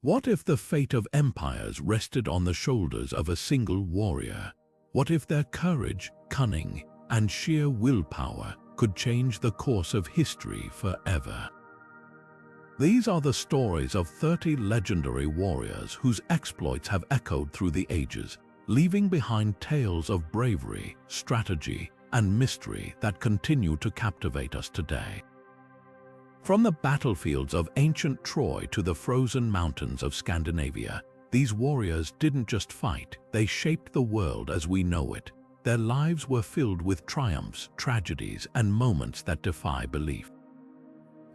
What if the fate of empires rested on the shoulders of a single warrior? What if their courage, cunning, and sheer willpower could change the course of history forever? These are the stories of 30 legendary warriors whose exploits have echoed through the ages, leaving behind tales of bravery, strategy, and mystery that continue to captivate us today. From the battlefields of ancient Troy to the frozen mountains of Scandinavia, these warriors didn't just fight, they shaped the world as we know it. Their lives were filled with triumphs, tragedies, and moments that defy belief.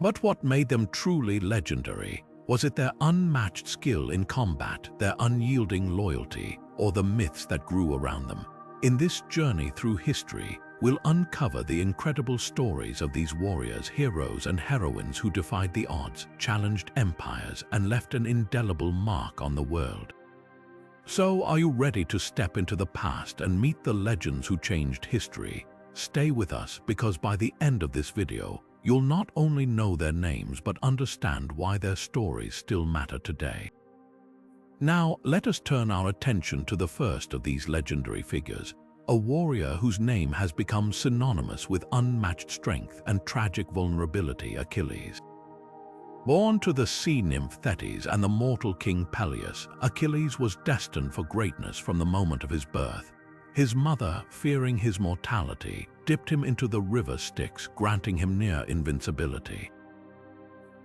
But what made them truly legendary? Was it their unmatched skill in combat, their unyielding loyalty, or the myths that grew around them? In this journey through history, we'll uncover the incredible stories of these warriors, heroes, and heroines who defied the odds, challenged empires, and left an indelible mark on the world. So, are you ready to step into the past and meet the legends who changed history? Stay with us, because by the end of this video, you'll not only know their names but understand why their stories still matter today. Now, let us turn our attention to the first of these legendary figures, a warrior whose name has become synonymous with unmatched strength and tragic vulnerability: Achilles. Born to the sea nymph Thetis and the mortal king Peleus, Achilles was destined for greatness from the moment of his birth. His mother, fearing his mortality, dipped him into the river Styx, granting him near invincibility.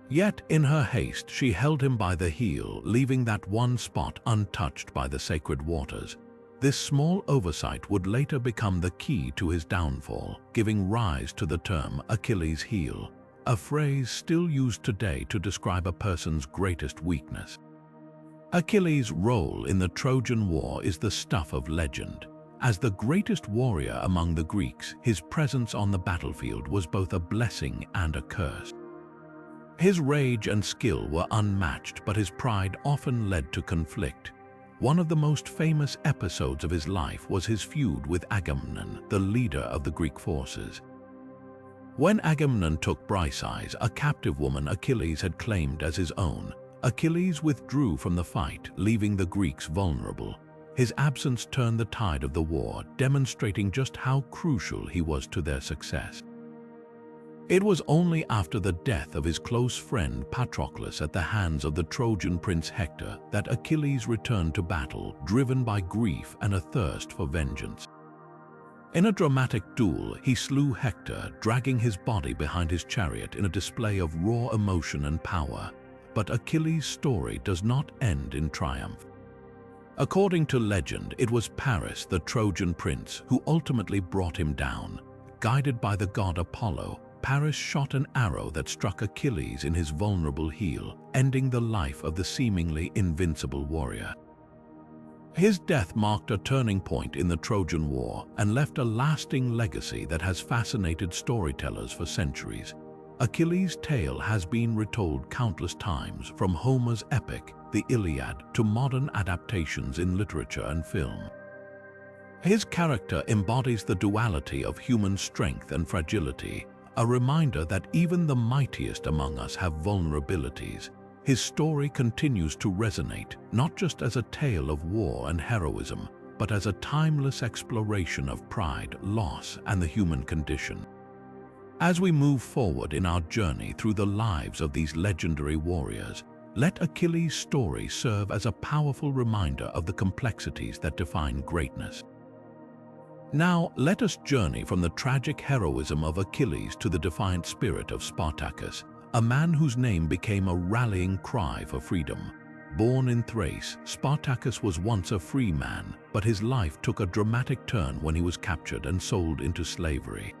Yet, in her haste, she held him by the heel, leaving that one spot untouched by the sacred waters. This small oversight would later become the key to his downfall, giving rise to the term Achilles' heel, a phrase still used today to describe a person's greatest weakness. Achilles' role in the Trojan War is the stuff of legend. As the greatest warrior among the Greeks, his presence on the battlefield was both a blessing and a curse. His rage and skill were unmatched, but his pride often led to conflict. One of the most famous episodes of his life was his feud with Agamemnon, the leader of the Greek forces. When Agamemnon took Briseis, a captive woman Achilles had claimed as his own, Achilles withdrew from the fight, leaving the Greeks vulnerable. His absence turned the tide of the war, demonstrating just how crucial he was to their success. It was only after the death of his close friend Patroclus at the hands of the Trojan prince Hector that Achilles returned to battle, driven by grief and a thirst for vengeance. In a dramatic duel, he slew Hector, dragging his body behind his chariot in a display of raw emotion and power. But Achilles' story does not end in triumph. According to legend, it was Paris, the Trojan prince, who ultimately brought him down. Guided by the god Apollo, Paris shot an arrow that struck Achilles in his vulnerable heel, ending the life of the seemingly invincible warrior. His death marked a turning point in the Trojan War and left a lasting legacy that has fascinated storytellers for centuries. Achilles' tale has been retold countless times, from Homer's epic, the Iliad, to modern adaptations in literature and film. His character embodies the duality of human strength and fragility, a reminder that even the mightiest among us have vulnerabilities. His story continues to resonate, not just as a tale of war and heroism, but as a timeless exploration of pride, loss, and the human condition. As we move forward in our journey through the lives of these legendary warriors, let Achilles' story serve as a powerful reminder of the complexities that define greatness. Now, let us journey from the tragic heroism of Achilles to the defiant spirit of Spartacus, a man whose name became a rallying cry for freedom. Born in Thrace, Spartacus was once a free man, but his life took a dramatic turn when he was captured and sold into slavery.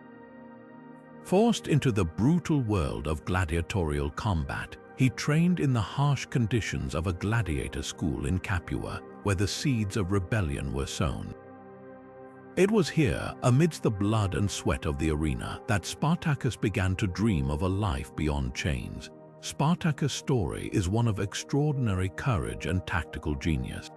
Forced into the brutal world of gladiatorial combat, he trained in the harsh conditions of a gladiator school in Capua, where the seeds of rebellion were sown. It was here, amidst the blood and sweat of the arena, that Spartacus began to dream of a life beyond chains. Spartacus' story is one of extraordinary courage and tactical genius.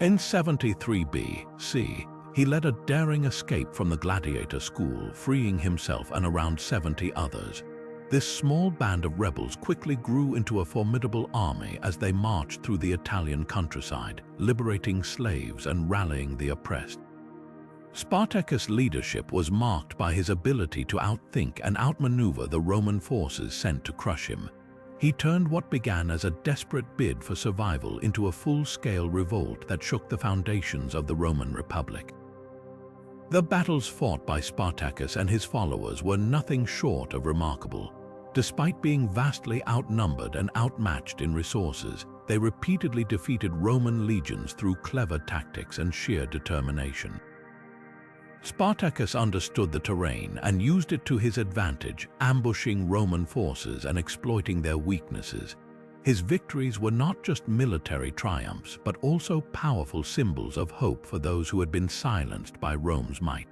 In 73 B.C., he led a daring escape from the gladiator school, freeing himself and around 70 others. This small band of rebels quickly grew into a formidable army as they marched through the Italian countryside, liberating slaves and rallying the oppressed. Spartacus' leadership was marked by his ability to outthink and outmaneuver the Roman forces sent to crush him. He turned what began as a desperate bid for survival into a full-scale revolt that shook the foundations of the Roman Republic. The battles fought by Spartacus and his followers were nothing short of remarkable. Despite being vastly outnumbered and outmatched in resources, they repeatedly defeated Roman legions through clever tactics and sheer determination. Spartacus understood the terrain and used it to his advantage, ambushing Roman forces and exploiting their weaknesses. His victories were not just military triumphs, but also powerful symbols of hope for those who had been silenced by Rome's might.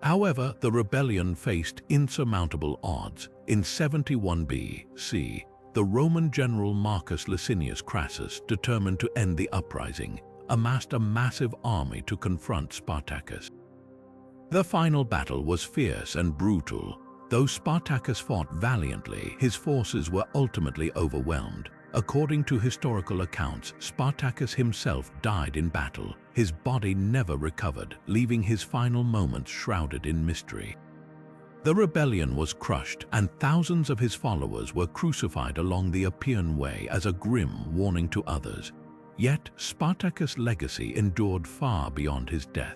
However, the rebellion faced insurmountable odds. In 71 BC, the Roman general Marcus Licinius Crassus, determined to end the uprising, amassed a massive army to confront Spartacus. The final battle was fierce and brutal. Though Spartacus fought valiantly, his forces were ultimately overwhelmed. According to historical accounts, Spartacus himself died in battle. His body never recovered, leaving his final moments shrouded in mystery. The rebellion was crushed, and thousands of his followers were crucified along the Appian Way as a grim warning to others. Yet, Spartacus' legacy endured far beyond his death.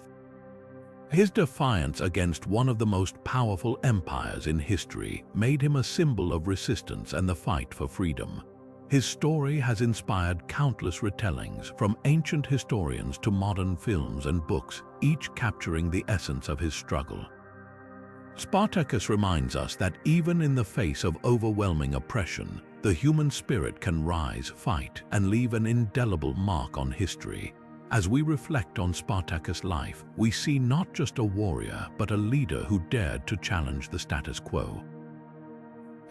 His defiance against one of the most powerful empires in history made him a symbol of resistance and the fight for freedom. His story has inspired countless retellings, from ancient historians to modern films and books, each capturing the essence of his struggle. Spartacus reminds us that even in the face of overwhelming oppression, the human spirit can rise, fight, and leave an indelible mark on history. As we reflect on Spartacus' life, we see not just a warrior, but a leader who dared to challenge the status quo.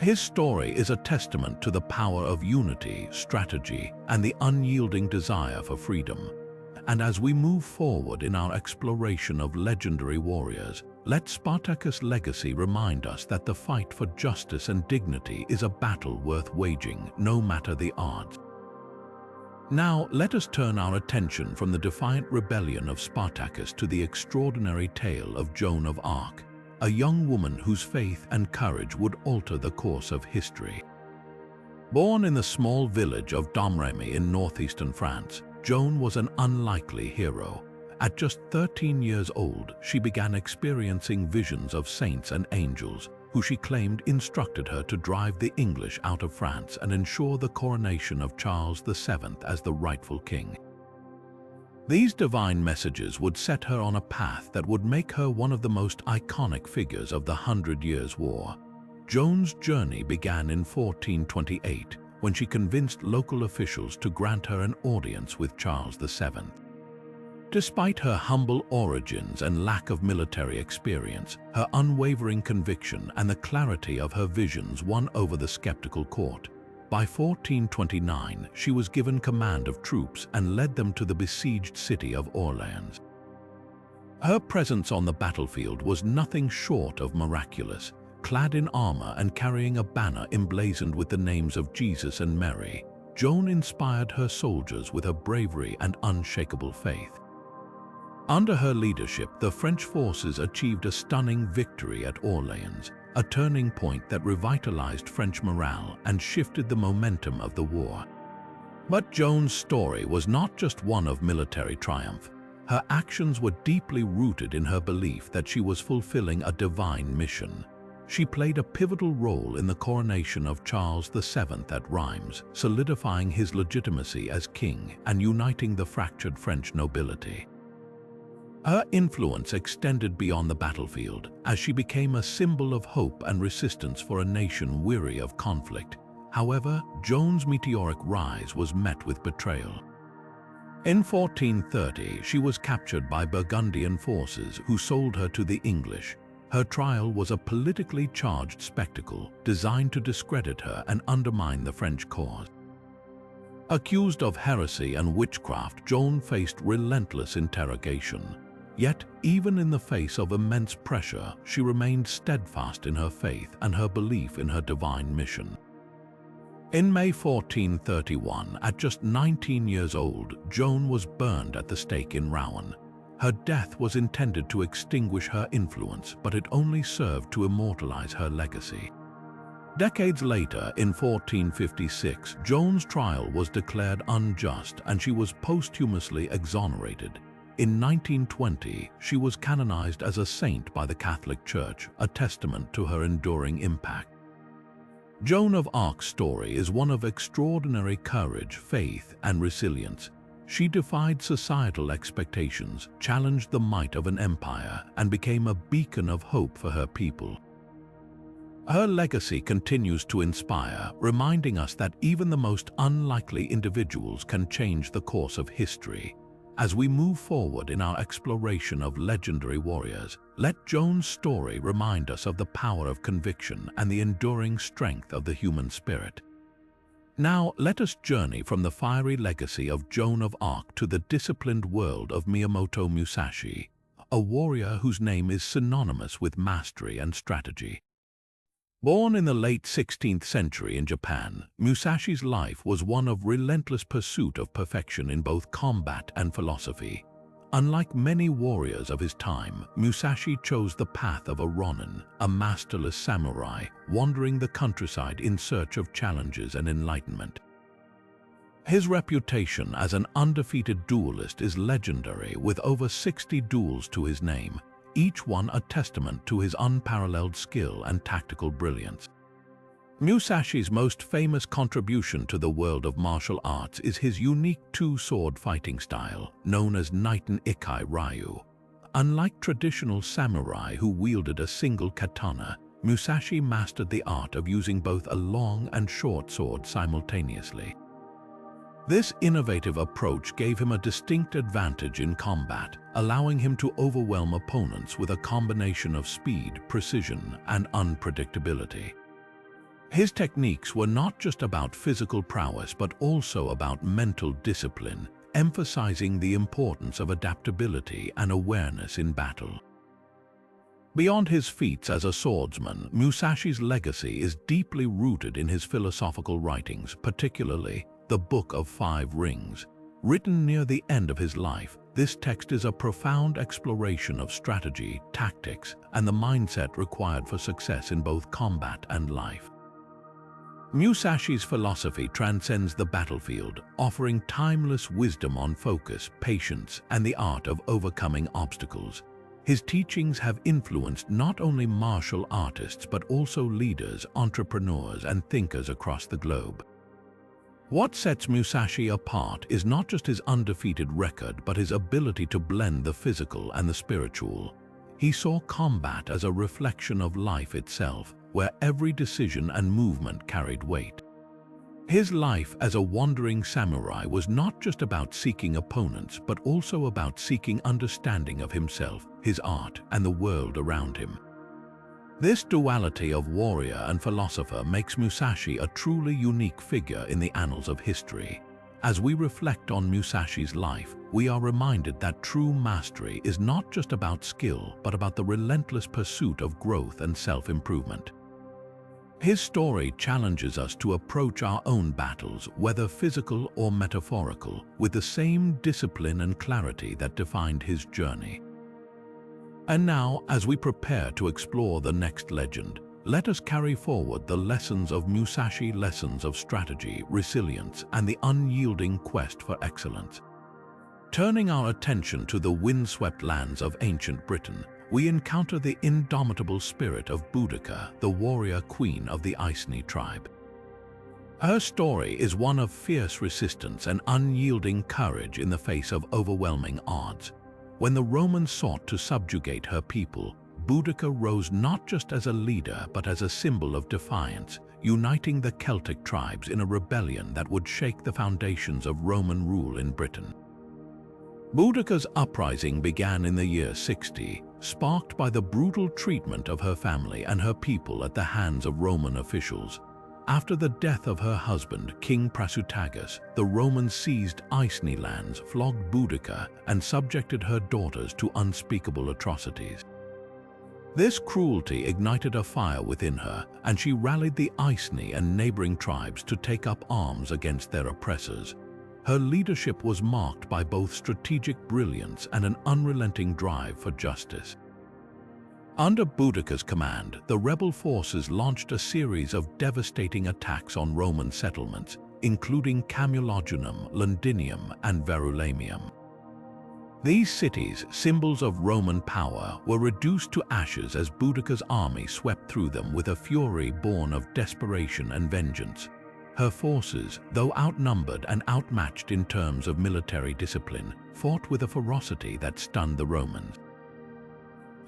His story is a testament to the power of unity, strategy, and the unyielding desire for freedom. And as we move forward in our exploration of legendary warriors, let Spartacus' legacy remind us that the fight for justice and dignity is a battle worth waging, no matter the odds. Now, let us turn our attention from the defiant rebellion of Spartacus to the extraordinary tale of Joan of Arc, a young woman whose faith and courage would alter the course of history. Born in the small village of Domremy in northeastern France, Joan was an unlikely hero. At just 13 years old, she began experiencing visions of saints and angels, who she claimed instructed her to drive the English out of France and ensure the coronation of Charles VII as the rightful king. These divine messages would set her on a path that would make her one of the most iconic figures of the 100 Years' War. Joan's journey began in 1428, when she convinced local officials to grant her an audience with Charles VII. Despite her humble origins and lack of military experience, her unwavering conviction and the clarity of her visions won over the skeptical court. By 1429, she was given command of troops and led them to the besieged city of Orleans. Her presence on the battlefield was nothing short of miraculous. Clad in armor and carrying a banner emblazoned with the names of Jesus and Mary, Joan inspired her soldiers with her bravery and unshakable faith. Under her leadership, the French forces achieved a stunning victory at Orleans, a turning point that revitalized French morale and shifted the momentum of the war. But Joan's story was not just one of military triumph. Her actions were deeply rooted in her belief that she was fulfilling a divine mission. She played a pivotal role in the coronation of Charles VII at Reims, solidifying his legitimacy as king and uniting the fractured French nobility. Her influence extended beyond the battlefield, as she became a symbol of hope and resistance for a nation weary of conflict. However, Joan's meteoric rise was met with betrayal. In 1430, she was captured by Burgundian forces who sold her to the English. Her trial was a politically charged spectacle designed to discredit her and undermine the French cause. Accused of heresy and witchcraft, Joan faced relentless interrogation. Yet, even in the face of immense pressure, she remained steadfast in her faith and her belief in her divine mission. In May 1431, at just 19 years old, Joan was burned at the stake in Rouen. Her death was intended to extinguish her influence, but it only served to immortalize her legacy. Decades later, in 1456, Joan's trial was declared unjust and she was posthumously exonerated. In 1920, she was canonized as a saint by the Catholic Church, a testament to her enduring impact. Joan of Arc's story is one of extraordinary courage, faith, and resilience. She defied societal expectations, challenged the might of an empire, and became a beacon of hope for her people. Her legacy continues to inspire, reminding us that even the most unlikely individuals can change the course of history. As we move forward in our exploration of legendary warriors, let Joan's story remind us of the power of conviction and the enduring strength of the human spirit. Now, let us journey from the fiery legacy of Joan of Arc to the disciplined world of Miyamoto Musashi, a warrior whose name is synonymous with mastery and strategy. Born in the late 16th century in Japan, Musashi's life was one of relentless pursuit of perfection in both combat and philosophy. Unlike many warriors of his time, Musashi chose the path of a ronin, a masterless samurai, wandering the countryside in search of challenges and enlightenment. His reputation as an undefeated duelist is legendary, with over 60 duels to his name, each one a testament to his unparalleled skill and tactical brilliance. Musashi's most famous contribution to the world of martial arts is his unique two-sword fighting style, known as Niiten Ikai Ryu. Unlike traditional samurai who wielded a single katana, Musashi mastered the art of using both a long and short sword simultaneously. This innovative approach gave him a distinct advantage in combat, allowing him to overwhelm opponents with a combination of speed, precision, and unpredictability. His techniques were not just about physical prowess but also about mental discipline, emphasizing the importance of adaptability and awareness in battle. Beyond his feats as a swordsman, Musashi's legacy is deeply rooted in his philosophical writings, particularly the Book of Five Rings. Written near the end of his life, this text is a profound exploration of strategy, tactics, and the mindset required for success in both combat and life. Musashi's philosophy transcends the battlefield, offering timeless wisdom on focus, patience, and the art of overcoming obstacles. His teachings have influenced not only martial artists but also leaders, entrepreneurs, and thinkers across the globe. What sets Musashi apart is not just his undefeated record but his ability to blend the physical and the spiritual. He saw combat as a reflection of life itself, where every decision and movement carried weight. His life as a wandering samurai was not just about seeking opponents but also about seeking understanding of himself, his art, and the world around him. This duality of warrior and philosopher makes Musashi a truly unique figure in the annals of history. As we reflect on Musashi's life, we are reminded that true mastery is not just about skill, but about the relentless pursuit of growth and self-improvement. His story challenges us to approach our own battles, whether physical or metaphorical, with the same discipline and clarity that defined his journey. And now, as we prepare to explore the next legend, let us carry forward the lessons of Musashi, lessons of strategy, resilience, and the unyielding quest for excellence. Turning our attention to the windswept lands of ancient Britain, we encounter the indomitable spirit of Boudica, the warrior queen of the Iceni tribe. Her story is one of fierce resistance and unyielding courage in the face of overwhelming odds. When the Romans sought to subjugate her people, Boudica rose not just as a leader but as a symbol of defiance, uniting the Celtic tribes in a rebellion that would shake the foundations of Roman rule in Britain. Boudica's uprising began in the year 60, sparked by the brutal treatment of her family and her people at the hands of Roman officials. After the death of her husband, King Prasutagus, the Romans seized Iceni lands, flogged Boudica, and subjected her daughters to unspeakable atrocities. This cruelty ignited a fire within her, and she rallied the Iceni and neighboring tribes to take up arms against their oppressors. Her leadership was marked by both strategic brilliance and an unrelenting drive for justice. Under Boudica's command, the rebel forces launched a series of devastating attacks on Roman settlements, including Camulogenum, Londinium, and Verulamium. These cities, symbols of Roman power, were reduced to ashes as Boudica's army swept through them with a fury born of desperation and vengeance. Her forces, though outnumbered and outmatched in terms of military discipline, fought with a ferocity that stunned the Romans.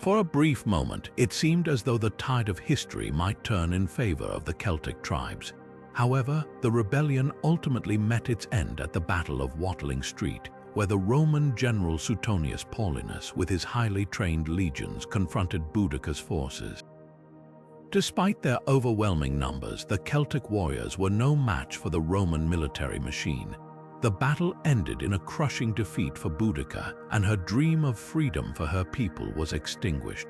For a brief moment, it seemed as though the tide of history might turn in favor of the Celtic tribes. However, the rebellion ultimately met its end at the Battle of Watling Street, where the Roman general Suetonius Paulinus with his highly trained legions confronted Boudica's forces. Despite their overwhelming numbers, the Celtic warriors were no match for the Roman military machine. The battle ended in a crushing defeat for Boudica, and her dream of freedom for her people was extinguished.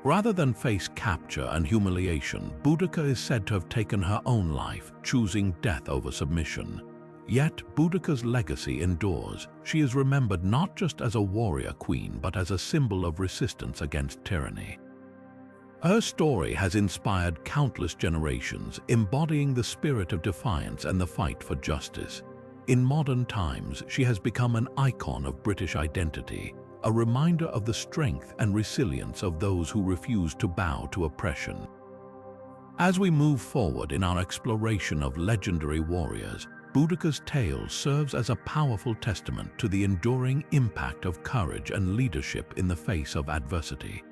Rather than face capture and humiliation, Boudica is said to have taken her own life, choosing death over submission. Yet, Boudica's legacy endures. She is remembered not just as a warrior queen, but as a symbol of resistance against tyranny. Her story has inspired countless generations, embodying the spirit of defiance and the fight for justice. In modern times, she has become an icon of British identity, a reminder of the strength and resilience of those who refuse to bow to oppression. As we move forward in our exploration of legendary warriors, Boudica's tale serves as a powerful testament to the enduring impact of courage and leadership in the face of adversity.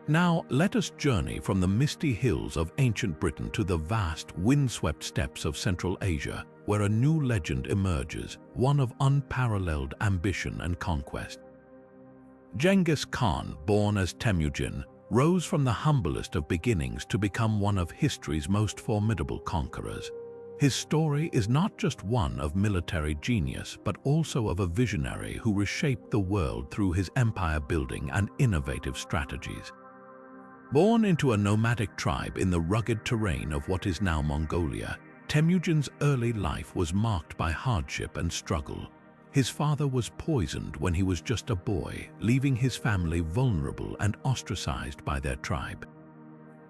Now, let us journey from the misty hills of ancient Britain to the vast, windswept steppes of Central Asia, where a new legend emerges, one of unparalleled ambition and conquest. Genghis Khan, born as Temujin, rose from the humblest of beginnings to become one of history's most formidable conquerors. His story is not just one of military genius, but also of a visionary who reshaped the world through his empire building and innovative strategies. Born into a nomadic tribe in the rugged terrain of what is now Mongolia, Temujin's early life was marked by hardship and struggle. His father was poisoned when he was just a boy, leaving his family vulnerable and ostracized by their tribe.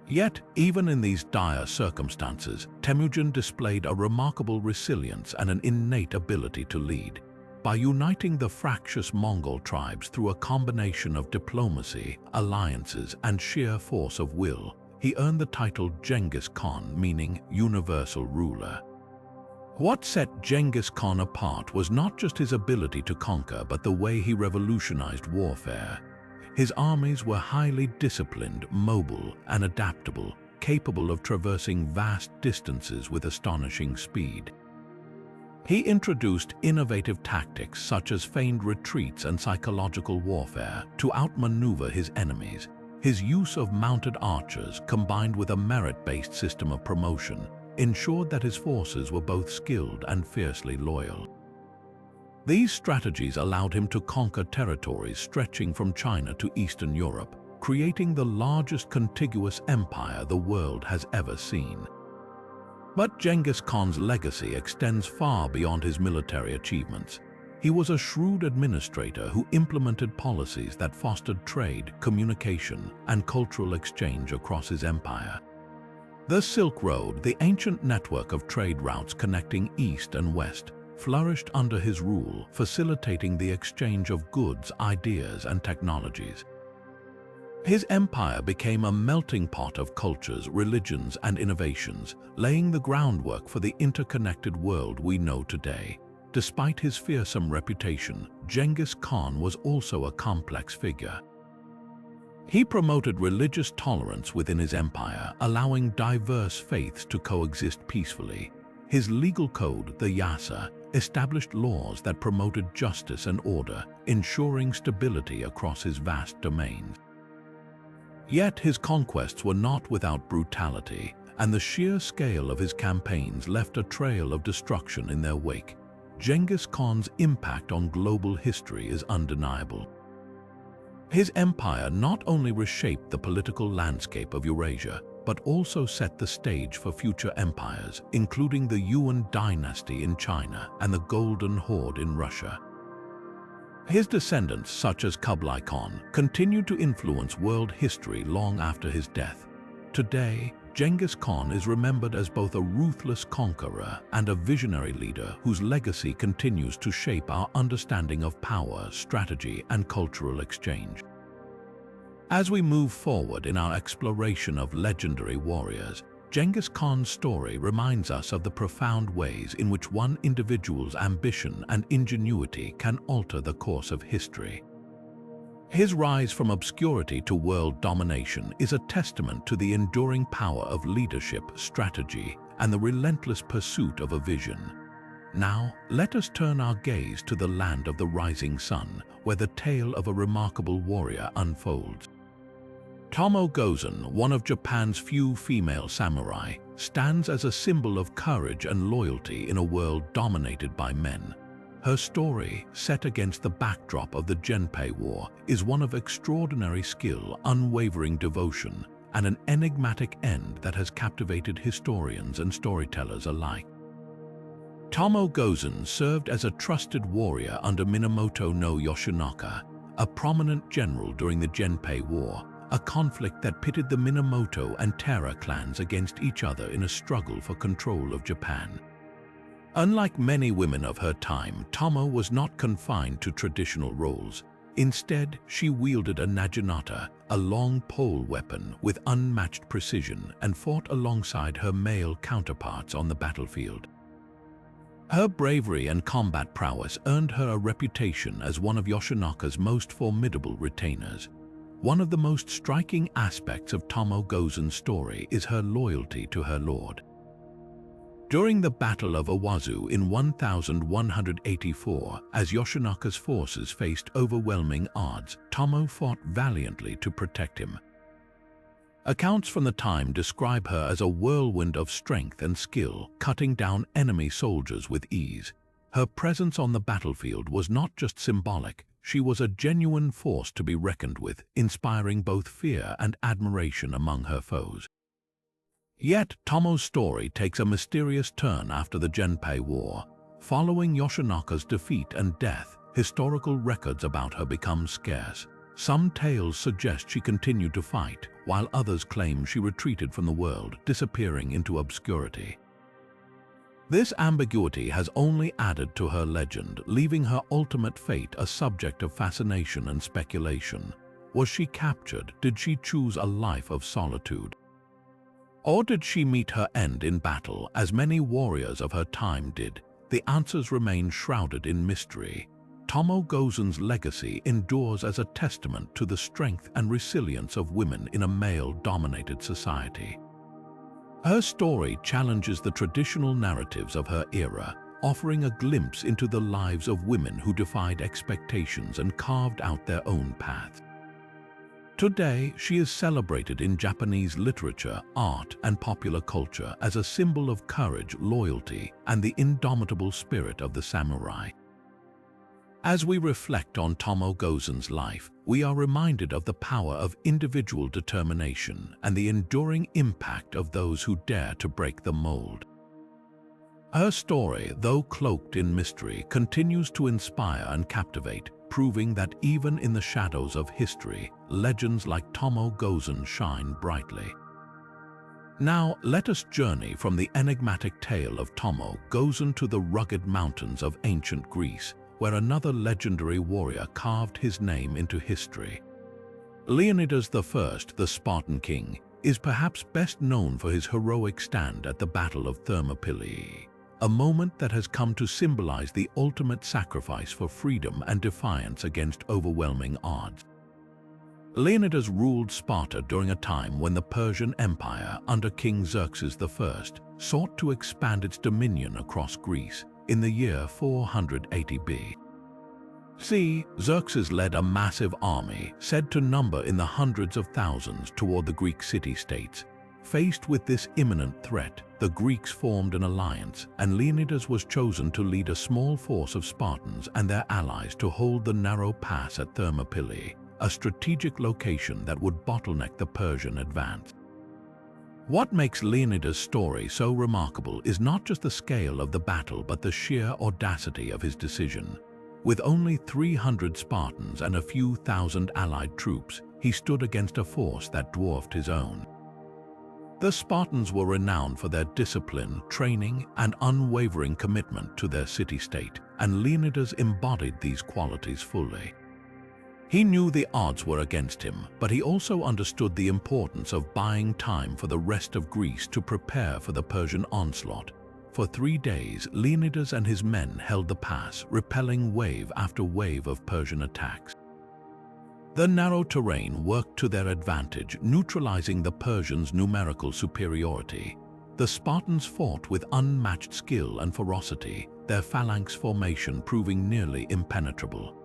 Yet, even in these dire circumstances, Temujin displayed a remarkable resilience and an innate ability to lead. By uniting the fractious Mongol tribes through a combination of diplomacy, alliances, and sheer force of will, he earned the title Genghis Khan, meaning universal ruler. What set Genghis Khan apart was not just his ability to conquer, but the way he revolutionized warfare. His armies were highly disciplined, mobile, and adaptable, capable of traversing vast distances with astonishing speed. He introduced innovative tactics such as feigned retreats and psychological warfare to outmaneuver his enemies. His use of mounted archers, combined with a merit-based system of promotion, ensured that his forces were both skilled and fiercely loyal. These strategies allowed him to conquer territories stretching from China to Eastern Europe, creating the largest contiguous empire the world has ever seen. But Genghis Khan's legacy extends far beyond his military achievements. He was a shrewd administrator who implemented policies that fostered trade, communication, and cultural exchange across his empire. The Silk Road, the ancient network of trade routes connecting East and West, flourished under his rule, facilitating the exchange of goods, ideas, and technologies. His empire became a melting pot of cultures, religions, and innovations, laying the groundwork for the interconnected world we know today. Despite his fearsome reputation, Genghis Khan was also a complex figure. He promoted religious tolerance within his empire, allowing diverse faiths to coexist peacefully. His legal code, the Yasa, established laws that promoted justice and order, ensuring stability across his vast domains. Yet his conquests were not without brutality. and the sheer scale of his campaigns left a trail of destruction in their wake. Genghis Khan's impact on global history is undeniable. His empire not only reshaped the political landscape of Eurasia, but also set the stage for future empires, including the Yuan dynasty in China and the Golden Horde in Russia. His descendants, such as Kublai Khan, continued to influence world history long after his death. Today, Genghis Khan is remembered as both a ruthless conqueror and a visionary leader whose legacy continues to shape our understanding of power, strategy, and cultural exchange. As we move forward in our exploration of legendary warriors, Genghis Khan's story reminds us of the profound ways in which one individual's ambition and ingenuity can alter the course of history. His rise from obscurity to world domination is a testament to the enduring power of leadership, strategy, and the relentless pursuit of a vision. Now, let us turn our gaze to the land of the rising sun, where the tale of a remarkable warrior unfolds. Tomo Gozen, one of Japan's few female samurai, stands as a symbol of courage and loyalty in a world dominated by men. Her story, set against the backdrop of the Genpei War, is one of extraordinary skill, unwavering devotion, and an enigmatic end that has captivated historians and storytellers alike. Tomo Gozen served as a trusted warrior under Minamoto no Yoshinaka, a prominent general during the Genpei War, a conflict that pitted the Minamoto and Taira clans against each other in a struggle for control of Japan. Unlike many women of her time, Tomo was not confined to traditional roles. Instead, she wielded a naginata, a long pole weapon with unmatched precision, and fought alongside her male counterparts on the battlefield. Her bravery and combat prowess earned her a reputation as one of Yoshinaka's most formidable retainers. One of the most striking aspects of Tomo Gozen's story is her loyalty to her lord. During the Battle of Owazu in 1184, as Yoshinaka's forces faced overwhelming odds, Tomo fought valiantly to protect him. Accounts from the time describe her as a whirlwind of strength and skill, cutting down enemy soldiers with ease. Her presence on the battlefield was not just symbolic. She was a genuine force to be reckoned with, inspiring both fear and admiration among her foes. Yet, Tomo's story takes a mysterious turn after the Genpei War. Following Yoshinaka's defeat and death, historical records about her become scarce. Some tales suggest she continued to fight, while others claim she retreated from the world, disappearing into obscurity. This ambiguity has only added to her legend, leaving her ultimate fate a subject of fascination and speculation. Was she captured? Did she choose a life of solitude? Or did she meet her end in battle, as many warriors of her time did? The answers remain shrouded in mystery. Tomo Gozen's legacy endures as a testament to the strength and resilience of women in a male-dominated society. Her story challenges the traditional narratives of her era, offering a glimpse into the lives of women who defied expectations and carved out their own paths. Today, she is celebrated in Japanese literature, art, and popular culture as a symbol of courage, loyalty, and the indomitable spirit of the samurai. As we reflect on Tomo Gozen's life, we are reminded of the power of individual determination and the enduring impact of those who dare to break the mold. Her story, though cloaked in mystery, continues to inspire and captivate, proving that even in the shadows of history, legends like Tomo Gozen shine brightly. Now, let us journey from the enigmatic tale of Tomo Gozen to the rugged mountains of ancient Greece, where another legendary warrior carved his name into history. Leonidas I, the Spartan king, is perhaps best known for his heroic stand at the Battle of Thermopylae, a moment that has come to symbolize the ultimate sacrifice for freedom and defiance against overwhelming odds. Leonidas ruled Sparta during a time when the Persian Empire, under King Xerxes I, sought to expand its dominion across Greece. In the year 480 BC, Xerxes led a massive army, said to number in the hundreds of thousands, toward the Greek city-states. Faced with this imminent threat, the Greeks formed an alliance, and Leonidas was chosen to lead a small force of Spartans and their allies to hold the narrow pass at Thermopylae, a strategic location that would bottleneck the Persian advance. What makes Leonidas' story so remarkable is not just the scale of the battle but the sheer audacity of his decision. With only 300 Spartans and a few thousand allied troops, he stood against a force that dwarfed his own. The Spartans were renowned for their discipline, training, and unwavering commitment to their city-state, and Leonidas embodied these qualities fully. He knew the odds were against him, but he also understood the importance of buying time for the rest of Greece to prepare for the Persian onslaught. For 3 days, Leonidas and his men held the pass, repelling wave after wave of Persian attacks. The narrow terrain worked to their advantage, neutralizing the Persians' numerical superiority. The Spartans fought with unmatched skill and ferocity, their phalanx formation proving nearly impenetrable.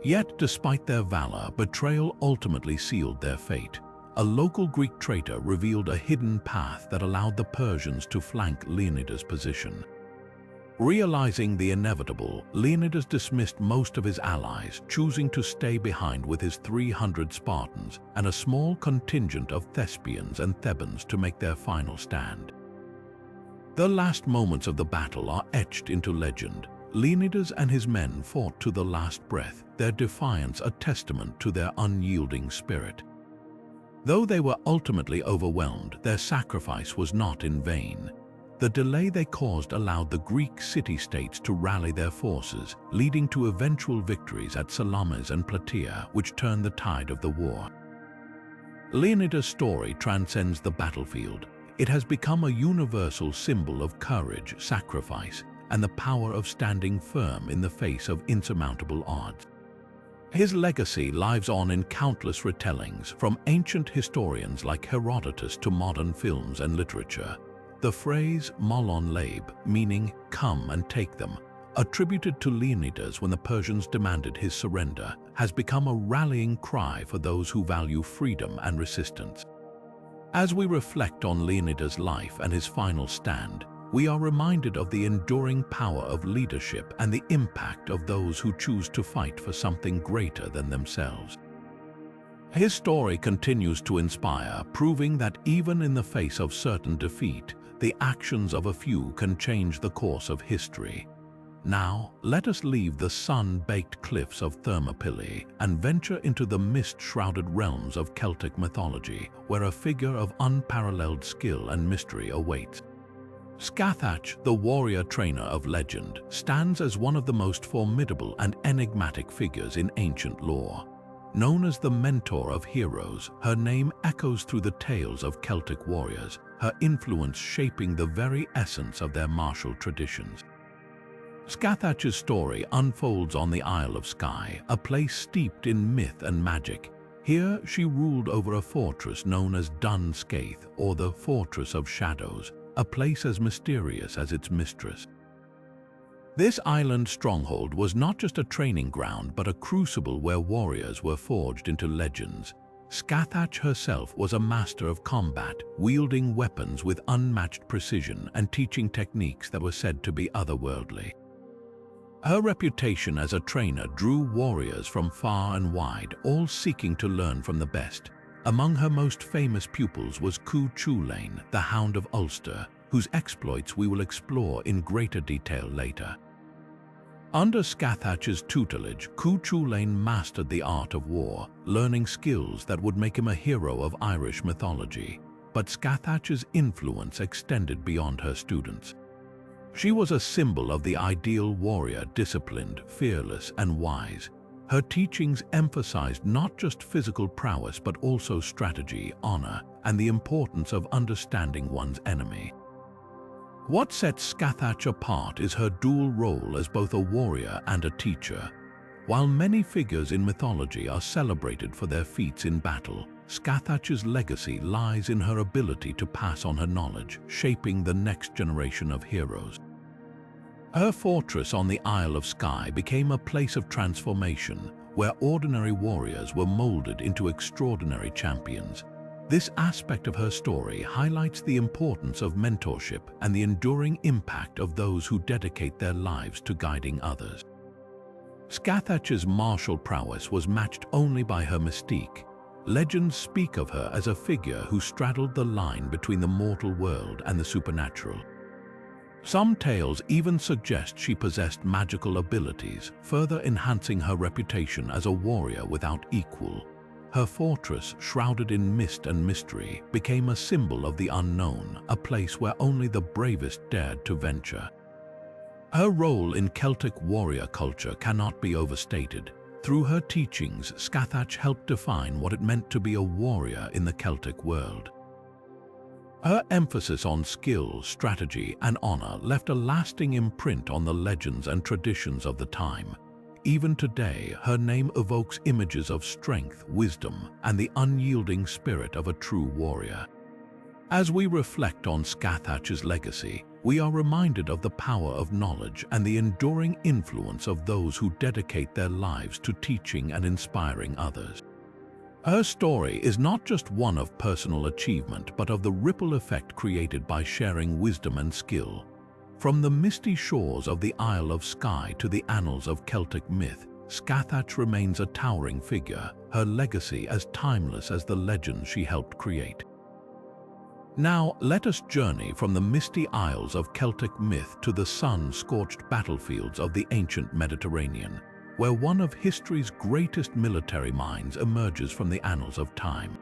Yet, despite their valor, betrayal ultimately sealed their fate. A local Greek traitor revealed a hidden path that allowed the Persians to flank Leonidas' position. Realizing the inevitable, Leonidas dismissed most of his allies, choosing to stay behind with his 300 Spartans and a small contingent of Thespians and Thebans to make their final stand. The last moments of the battle are etched into legend. Leonidas and his men fought to the last breath, their defiance a testament to their unyielding spirit. Though they were ultimately overwhelmed, their sacrifice was not in vain. The delay they caused allowed the Greek city-states to rally their forces, leading to eventual victories at Salamis and Plataea, which turned the tide of the war. Leonidas' story transcends the battlefield. It has become a universal symbol of courage, sacrifice, and the power of standing firm in the face of insurmountable odds. His legacy lives on in countless retellings, from ancient historians like Herodotus to modern films and literature. The phrase "molon labe," meaning "come and take them," attributed to Leonidas when the Persians demanded his surrender, has become a rallying cry for those who value freedom and resistance. As we reflect on Leonidas' life and his final stand, we are reminded of the enduring power of leadership and the impact of those who choose to fight for something greater than themselves. His story continues to inspire, proving that even in the face of certain defeat, the actions of a few can change the course of history. Now, let us leave the sun-baked cliffs of Thermopylae and venture into the mist-shrouded realms of Celtic mythology, where a figure of unparalleled skill and mystery awaits. Scathach, the warrior trainer of legend, stands as one of the most formidable and enigmatic figures in ancient lore. Known as the mentor of heroes, her name echoes through the tales of Celtic warriors, her influence shaping the very essence of their martial traditions. Scathach's story unfolds on the Isle of Skye, a place steeped in myth and magic. Here, she ruled over a fortress known as Dun Scaith, or the Fortress of Shadows, a place as mysterious as its mistress. This island stronghold was not just a training ground but a crucible where warriors were forged into legends. Scathach herself was a master of combat, wielding weapons with unmatched precision and teaching techniques that were said to be otherworldly. Her reputation as a trainer drew warriors from far and wide, all seeking to learn from the best. Among her most famous pupils was Cu Chulainn, the Hound of Ulster, whose exploits we will explore in greater detail later. Under Scathach's tutelage, Cu Chulainn mastered the art of war, learning skills that would make him a hero of Irish mythology. But Scathach's influence extended beyond her students. She was a symbol of the ideal warrior, disciplined, fearless, and wise. Her teachings emphasized not just physical prowess but also strategy, honor, and the importance of understanding one's enemy. What sets Scathach apart is her dual role as both a warrior and a teacher. While many figures in mythology are celebrated for their feats in battle, Scathach's legacy lies in her ability to pass on her knowledge, shaping the next generation of heroes. Her fortress on the Isle of Skye became a place of transformation, where ordinary warriors were molded into extraordinary champions. This aspect of her story highlights the importance of mentorship and the enduring impact of those who dedicate their lives to guiding others. Scathach's martial prowess was matched only by her mystique. Legends speak of her as a figure who straddled the line between the mortal world and the supernatural. Some tales even suggest she possessed magical abilities, further enhancing her reputation as a warrior without equal. Her fortress, shrouded in mist and mystery, became a symbol of the unknown, a place where only the bravest dared to venture. Her role in Celtic warrior culture cannot be overstated. Through her teachings, Scathach helped define what it meant to be a warrior in the Celtic world. Her emphasis on skill, strategy, and honor left a lasting imprint on the legends and traditions of the time. Even today, her name evokes images of strength, wisdom, and the unyielding spirit of a true warrior. As we reflect on Scathach's legacy, we are reminded of the power of knowledge and the enduring influence of those who dedicate their lives to teaching and inspiring others. Her story is not just one of personal achievement, but of the ripple effect created by sharing wisdom and skill. From the misty shores of the Isle of Skye to the annals of Celtic myth, Scathach remains a towering figure, her legacy as timeless as the legends she helped create. Now, let us journey from the misty isles of Celtic myth to the sun-scorched battlefields of the ancient Mediterranean, where one of history's greatest military minds emerges from the annals of time.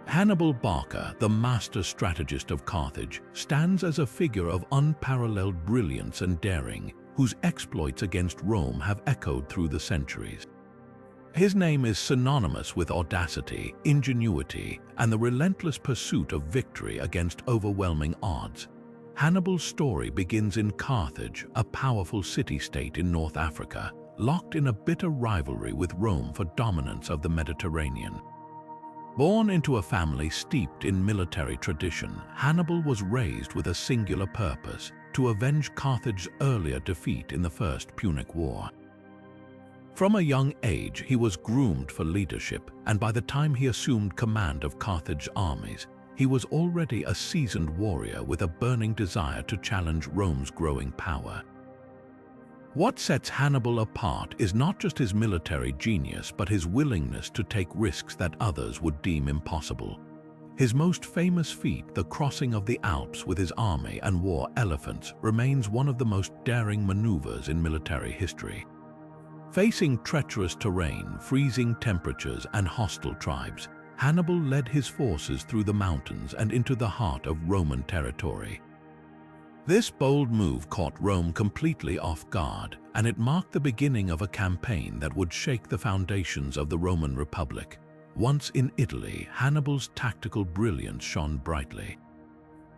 Hannibal Barca, the master strategist of Carthage, stands as a figure of unparalleled brilliance and daring, whose exploits against Rome have echoed through the centuries. His name is synonymous with audacity, ingenuity, and the relentless pursuit of victory against overwhelming odds. Hannibal's story begins in Carthage, a powerful city-state in North Africa, locked in a bitter rivalry with Rome for dominance of the Mediterranean. Born into a family steeped in military tradition, Hannibal was raised with a singular purpose: to avenge Carthage's earlier defeat in the First Punic War. From a young age, he was groomed for leadership, and by the time he assumed command of Carthage's armies, he was already a seasoned warrior with a burning desire to challenge Rome's growing power. What sets Hannibal apart is not just his military genius, but his willingness to take risks that others would deem impossible. His most famous feat, the crossing of the Alps with his army and war elephants, remains one of the most daring maneuvers in military history. Facing treacherous terrain, freezing temperatures, and hostile tribes, Hannibal led his forces through the mountains and into the heart of Roman territory. This bold move caught Rome completely off guard, and it marked the beginning of a campaign that would shake the foundations of the Roman Republic. Once in Italy, Hannibal's tactical brilliance shone brightly.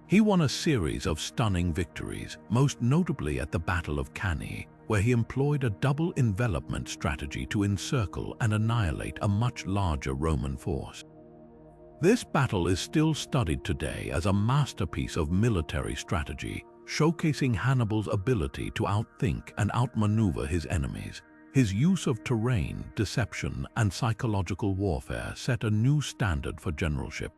He won a series of stunning victories, most notably at the Battle of Cannae, where he employed a double envelopment strategy to encircle and annihilate a much larger Roman force. This battle is still studied today as a masterpiece of military strategy, showcasing Hannibal's ability to outthink and outmaneuver his enemies. His use of terrain, deception, and psychological warfare set a new standard for generalship.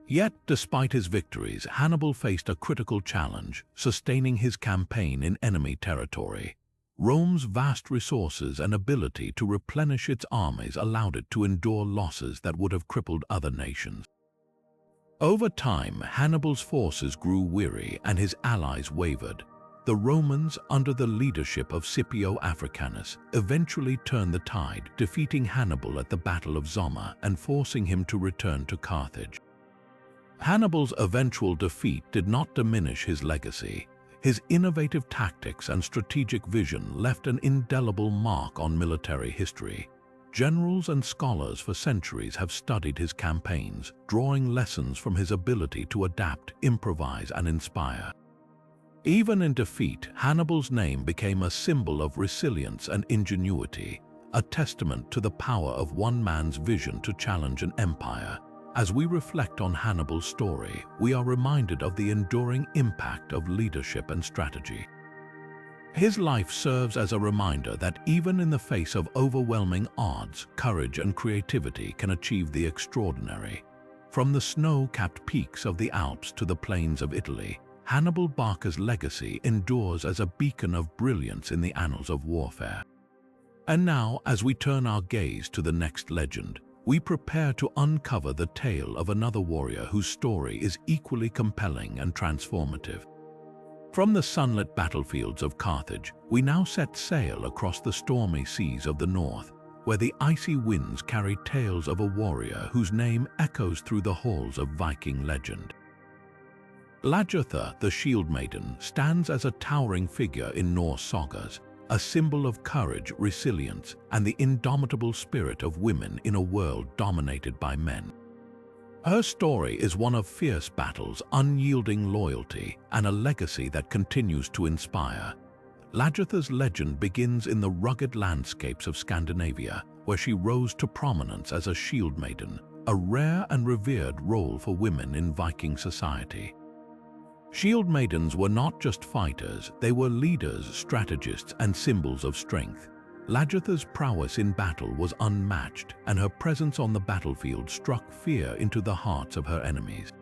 Yet, despite his victories, Hannibal faced a critical challenge, sustaining his campaign in enemy territory. Rome's vast resources and ability to replenish its armies allowed it to endure losses that would have crippled other nations. Over time, Hannibal's forces grew weary and his allies wavered. The Romans, under the leadership of Scipio Africanus, eventually turned the tide, defeating Hannibal at the Battle of Zama and forcing him to return to Carthage. Hannibal's eventual defeat did not diminish his legacy. His innovative tactics and strategic vision left an indelible mark on military history. Generals and scholars for centuries have studied his campaigns, drawing lessons from his ability to adapt, improvise, and inspire. Even in defeat, Hannibal's name became a symbol of resilience and ingenuity, a testament to the power of one man's vision to challenge an empire. As we reflect on Hannibal's story, we are reminded of the enduring impact of leadership and strategy. His life serves as a reminder that even in the face of overwhelming odds, courage and creativity can achieve the extraordinary. From the snow-capped peaks of the Alps to the plains of Italy, Hannibal Barca's legacy endures as a beacon of brilliance in the annals of warfare. And now, as we turn our gaze to the next legend, we prepare to uncover the tale of another warrior whose story is equally compelling and transformative. From the sunlit battlefields of Carthage, we now set sail across the stormy seas of the north, where the icy winds carry tales of a warrior whose name echoes through the halls of Viking legend. Lagertha, the Shield Maiden, stands as a towering figure in Norse sagas, a symbol of courage, resilience, and the indomitable spirit of women in a world dominated by men. Her story is one of fierce battles, unyielding loyalty, and a legacy that continues to inspire. Lagertha's legend begins in the rugged landscapes of Scandinavia, where she rose to prominence as a shield maiden, a rare and revered role for women in Viking society. Shield maidens were not just fighters, they were leaders, strategists, and symbols of strength. Lagertha's prowess in battle was unmatched, and her presence on the battlefield struck fear into the hearts of her enemies.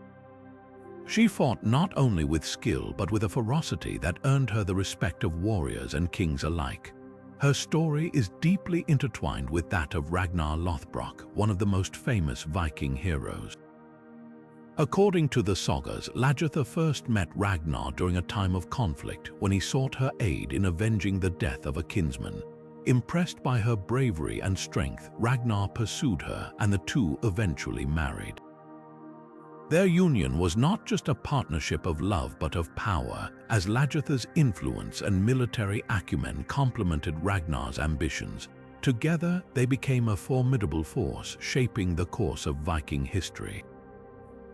She fought not only with skill but with a ferocity that earned her the respect of warriors and kings alike. Her story is deeply intertwined with that of Ragnar Lothbrok, one of the most famous Viking heroes. According to the sagas, Lagertha first met Ragnar during a time of conflict when he sought her aid in avenging the death of a kinsman. Impressed by her bravery and strength, Ragnar pursued her, and the two eventually married. Their union was not just a partnership of love but of power, as Lagertha's influence and military acumen complemented Ragnar's ambitions. Together, they became a formidable force, shaping the course of Viking history.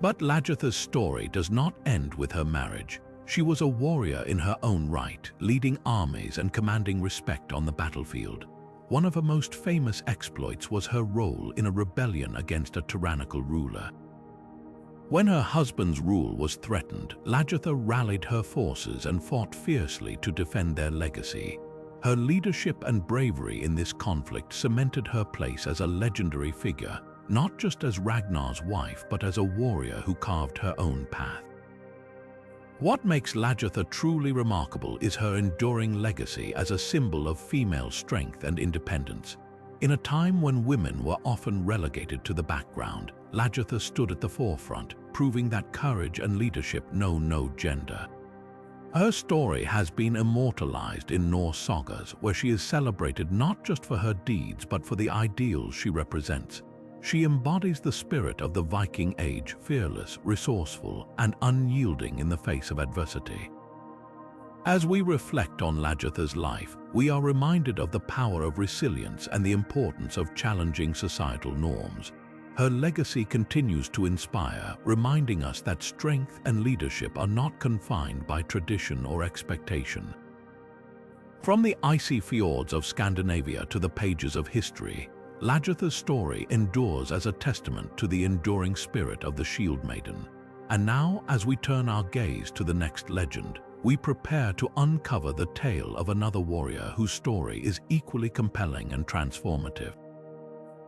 But Lagertha's story does not end with her marriage. She was a warrior in her own right, leading armies and commanding respect on the battlefield. One of her most famous exploits was her role in a rebellion against a tyrannical ruler. When her husband's rule was threatened, Lagertha rallied her forces and fought fiercely to defend their legacy. Her leadership and bravery in this conflict cemented her place as a legendary figure, not just as Ragnar's wife but as a warrior who carved her own path. What makes Lagertha truly remarkable is her enduring legacy as a symbol of female strength and independence. In a time when women were often relegated to the background, Lagertha stood at the forefront, proving that courage and leadership know no gender. Her story has been immortalized in Norse sagas, where she is celebrated not just for her deeds but for the ideals she represents. She embodies the spirit of the Viking age, fearless, resourceful, and unyielding in the face of adversity. As we reflect on Lagertha's life, we are reminded of the power of resilience and the importance of challenging societal norms. Her legacy continues to inspire, reminding us that strength and leadership are not confined by tradition or expectation. From the icy fjords of Scandinavia to the pages of history, Lagertha's story endures as a testament to the enduring spirit of the Shield Maiden. And now, as we turn our gaze to the next legend, we prepare to uncover the tale of another warrior whose story is equally compelling and transformative.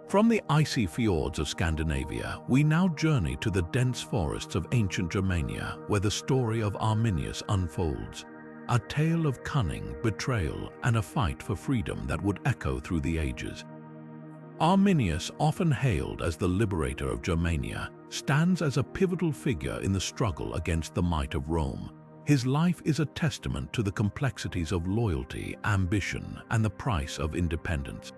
From the icy fjords of Scandinavia, we now journey to the dense forests of ancient Germania, where the story of Arminius unfolds. A tale of cunning, betrayal, and a fight for freedom that would echo through the ages. Arminius, often hailed as the liberator of Germania, stands as a pivotal figure in the struggle against the might of Rome. His life is a testament to the complexities of loyalty, ambition, and the price of independence.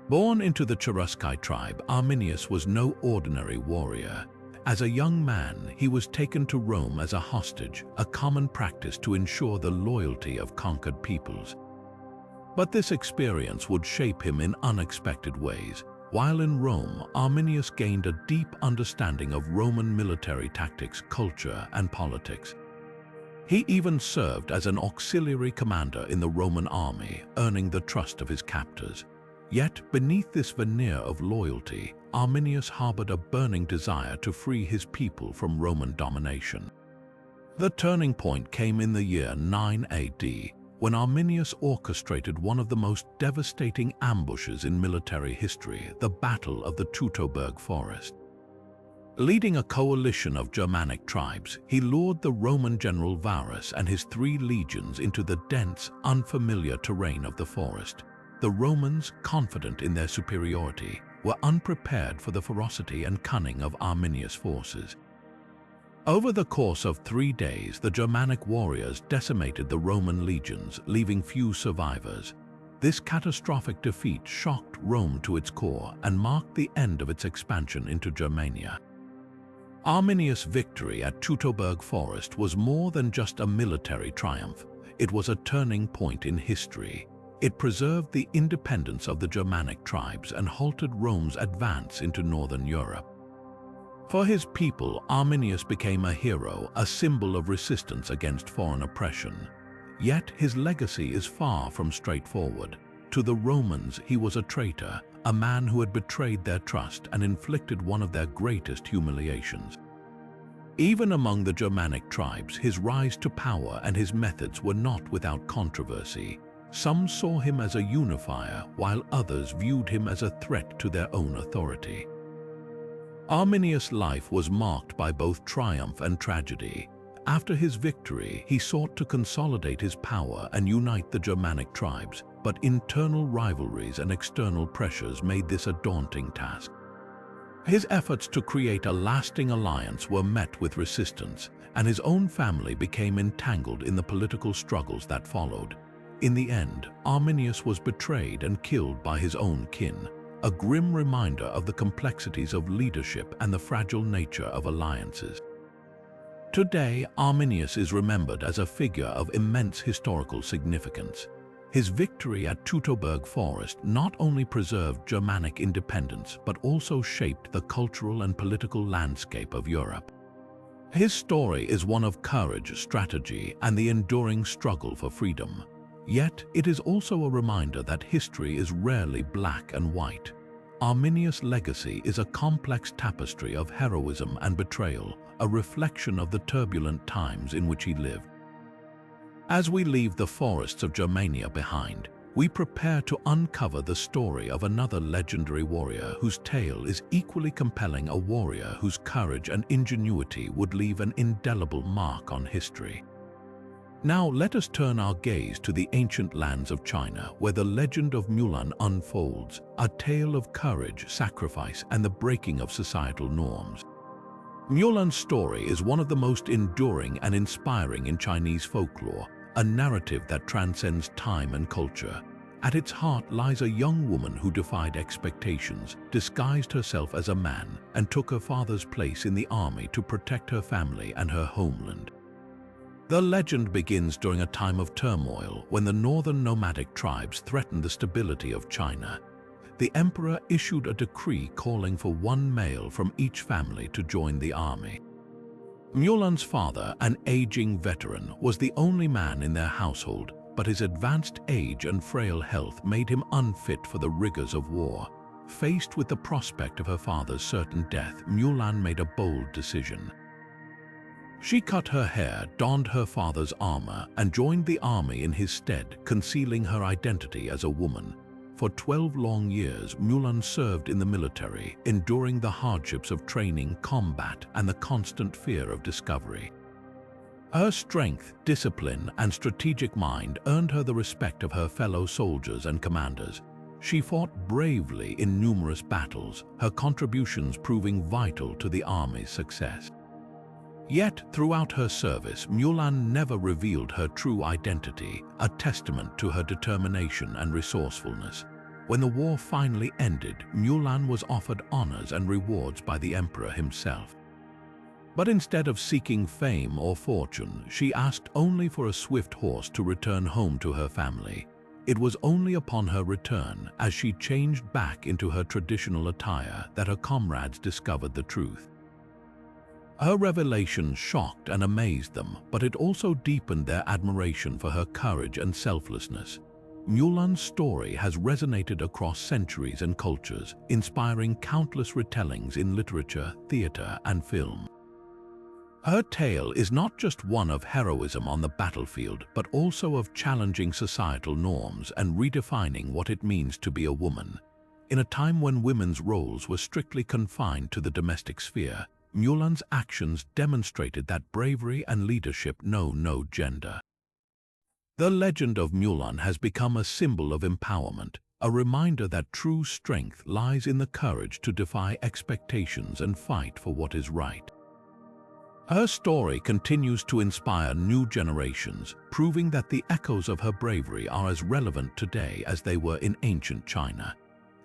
Born into the Cherusci tribe, Arminius was no ordinary warrior. As a young man, he was taken to Rome as a hostage, a common practice to ensure the loyalty of conquered peoples. But this experience would shape him in unexpected ways. While in Rome, Arminius gained a deep understanding of Roman military tactics, culture, and politics. He even served as an auxiliary commander in the Roman army, earning the trust of his captors. Yet, beneath this veneer of loyalty, Arminius harbored a burning desire to free his people from Roman domination. The turning point came in the year 9 AD, when Arminius orchestrated one of the most devastating ambushes in military history, the Battle of the Teutoburg Forest. Leading a coalition of Germanic tribes, he lured the Roman general Varus and his 3 legions into the dense, unfamiliar terrain of the forest. The Romans, confident in their superiority, were unprepared for the ferocity and cunning of Arminius' forces. Over the course of 3 days, the Germanic warriors decimated the Roman legions, leaving few survivors. This catastrophic defeat shocked Rome to its core and marked the end of its expansion into Germania. Arminius' victory at Teutoburg Forest was more than just a military triumph. It was a turning point in history. It preserved the independence of the Germanic tribes and halted Rome's advance into northern Europe. For his people, Arminius became a hero, a symbol of resistance against foreign oppression. Yet his legacy is far from straightforward. To the Romans, he was a traitor, a man who had betrayed their trust and inflicted one of their greatest humiliations. Even among the Germanic tribes, his rise to power and his methods were not without controversy. Some saw him as a unifier, while others viewed him as a threat to their own authority. Arminius' life was marked by both triumph and tragedy. After his victory, he sought to consolidate his power and unite the Germanic tribes, but internal rivalries and external pressures made this a daunting task. His efforts to create a lasting alliance were met with resistance, and his own family became entangled in the political struggles that followed. In the end, Arminius was betrayed and killed by his own kin, a grim reminder of the complexities of leadership and the fragile nature of alliances. Today, Arminius is remembered as a figure of immense historical significance. His victory at Teutoburg Forest not only preserved Germanic independence but also shaped the cultural and political landscape of Europe. His story is one of courage, strategy, and the enduring struggle for freedom. Yet, it is also a reminder that history is rarely black and white. Arminius' legacy is a complex tapestry of heroism and betrayal, a reflection of the turbulent times in which he lived. As we leave the forests of Germania behind, we prepare to uncover the story of another legendary warrior whose tale is equally compelling, a warrior whose courage and ingenuity would leave an indelible mark on history. Now let us turn our gaze to the ancient lands of China, where the legend of Mulan unfolds, a tale of courage, sacrifice, and the breaking of societal norms. Mulan's story is one of the most enduring and inspiring in Chinese folklore, a narrative that transcends time and culture. At its heart lies a young woman who defied expectations, disguised herself as a man, and took her father's place in the army to protect her family and her homeland. The legend begins during a time of turmoil when the northern nomadic tribes threatened the stability of China. The emperor issued a decree calling for one male from each family to join the army. Mulan's father, an aging veteran, was the only man in their household, but his advanced age and frail health made him unfit for the rigors of war. Faced with the prospect of her father's certain death, Mulan made a bold decision. She cut her hair, donned her father's armor, and joined the army in his stead, concealing her identity as a woman. For 12 long years, Mulan served in the military, enduring the hardships of training, combat, and the constant fear of discovery. Her strength, discipline, and strategic mind earned her the respect of her fellow soldiers and commanders. She fought bravely in numerous battles, her contributions proving vital to the army's success. Yet, throughout her service, Mulan never revealed her true identity, a testament to her determination and resourcefulness. When the war finally ended, Mulan was offered honors and rewards by the emperor himself. But instead of seeking fame or fortune, she asked only for a swift horse to return home to her family. It was only upon her return, as she changed back into her traditional attire, that her comrades discovered the truth. Her revelation shocked and amazed them, but it also deepened their admiration for her courage and selflessness. Mulan's story has resonated across centuries and cultures, inspiring countless retellings in literature, theater, and film. Her tale is not just one of heroism on the battlefield, but also of challenging societal norms and redefining what it means to be a woman. In a time when women's roles were strictly confined to the domestic sphere, Mulan's actions demonstrated that bravery and leadership know no gender. The legend of Mulan has become a symbol of empowerment, a reminder that true strength lies in the courage to defy expectations and fight for what is right. Her story continues to inspire new generations, proving that the echoes of her bravery are as relevant today as they were in ancient China.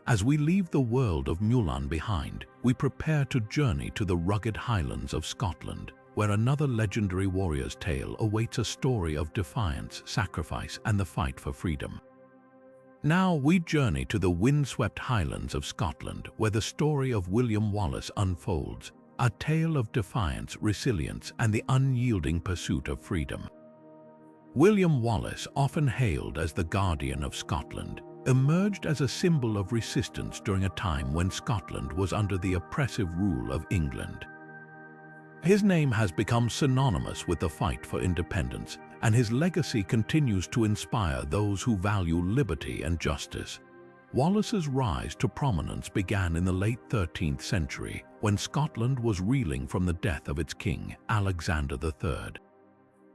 As we leave the world of Mulan behind, we prepare to journey to the rugged highlands of Scotland, where another legendary warrior's tale awaits, a story of defiance, sacrifice, and the fight for freedom. Now we journey to the windswept highlands of Scotland, where the story of William Wallace unfolds, a tale of defiance, resilience, and the unyielding pursuit of freedom. William Wallace, often hailed as the Guardian of Scotland, emerged as a symbol of resistance during a time when Scotland was under the oppressive rule of England. His name has become synonymous with the fight for independence, and his legacy continues to inspire those who value liberty and justice. Wallace's rise to prominence began in the late 13th century, when Scotland was reeling from the death of its king, Alexander III.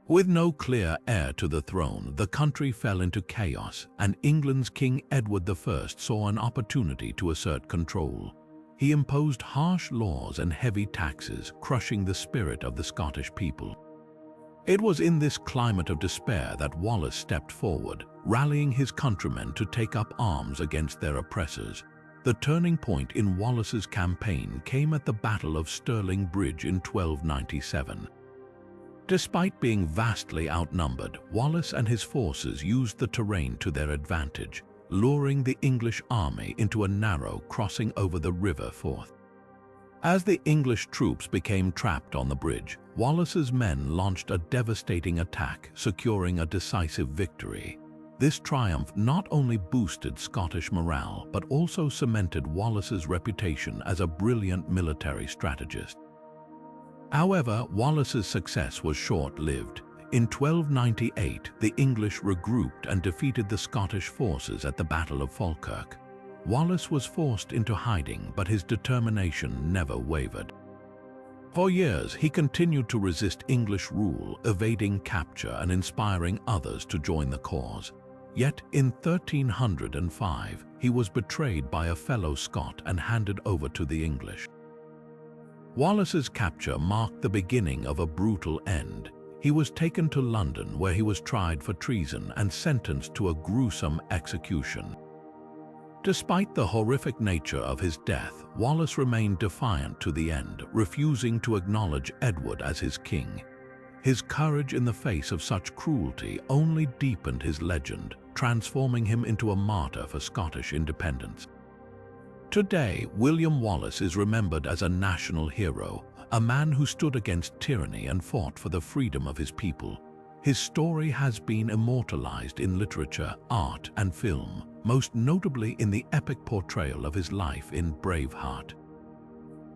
With no clear heir to the throne, the country fell into chaos, and England's King Edward I saw an opportunity to assert control. He imposed harsh laws and heavy taxes, crushing the spirit of the Scottish people. It was in this climate of despair that Wallace stepped forward, rallying his countrymen to take up arms against their oppressors. The turning point in Wallace's campaign came at the Battle of Stirling Bridge in 1297. Despite being vastly outnumbered, Wallace and his forces used the terrain to their advantage, luring the English army into a narrow crossing over the River Forth. As the English troops became trapped on the bridge, Wallace's men launched a devastating attack, securing a decisive victory. This triumph not only boosted Scottish morale, but also cemented Wallace's reputation as a brilliant military strategist. However, Wallace's success was short-lived. In 1298, the English regrouped and defeated the Scottish forces at the Battle of Falkirk. Wallace was forced into hiding, but his determination never wavered. For years, he continued to resist English rule, evading capture and inspiring others to join the cause. Yet, in 1305, he was betrayed by a fellow Scot and handed over to the English. Wallace's capture marked the beginning of a brutal end. He was taken to London, where he was tried for treason and sentenced to a gruesome execution. Despite the horrific nature of his death, Wallace remained defiant to the end, refusing to acknowledge Edward as his king. His courage in the face of such cruelty only deepened his legend, transforming him into a martyr for Scottish independence. Today, William Wallace is remembered as a national hero, a man who stood against tyranny and fought for the freedom of his people. His story has been immortalized in literature, art, and film, most notably in the epic portrayal of his life in Braveheart.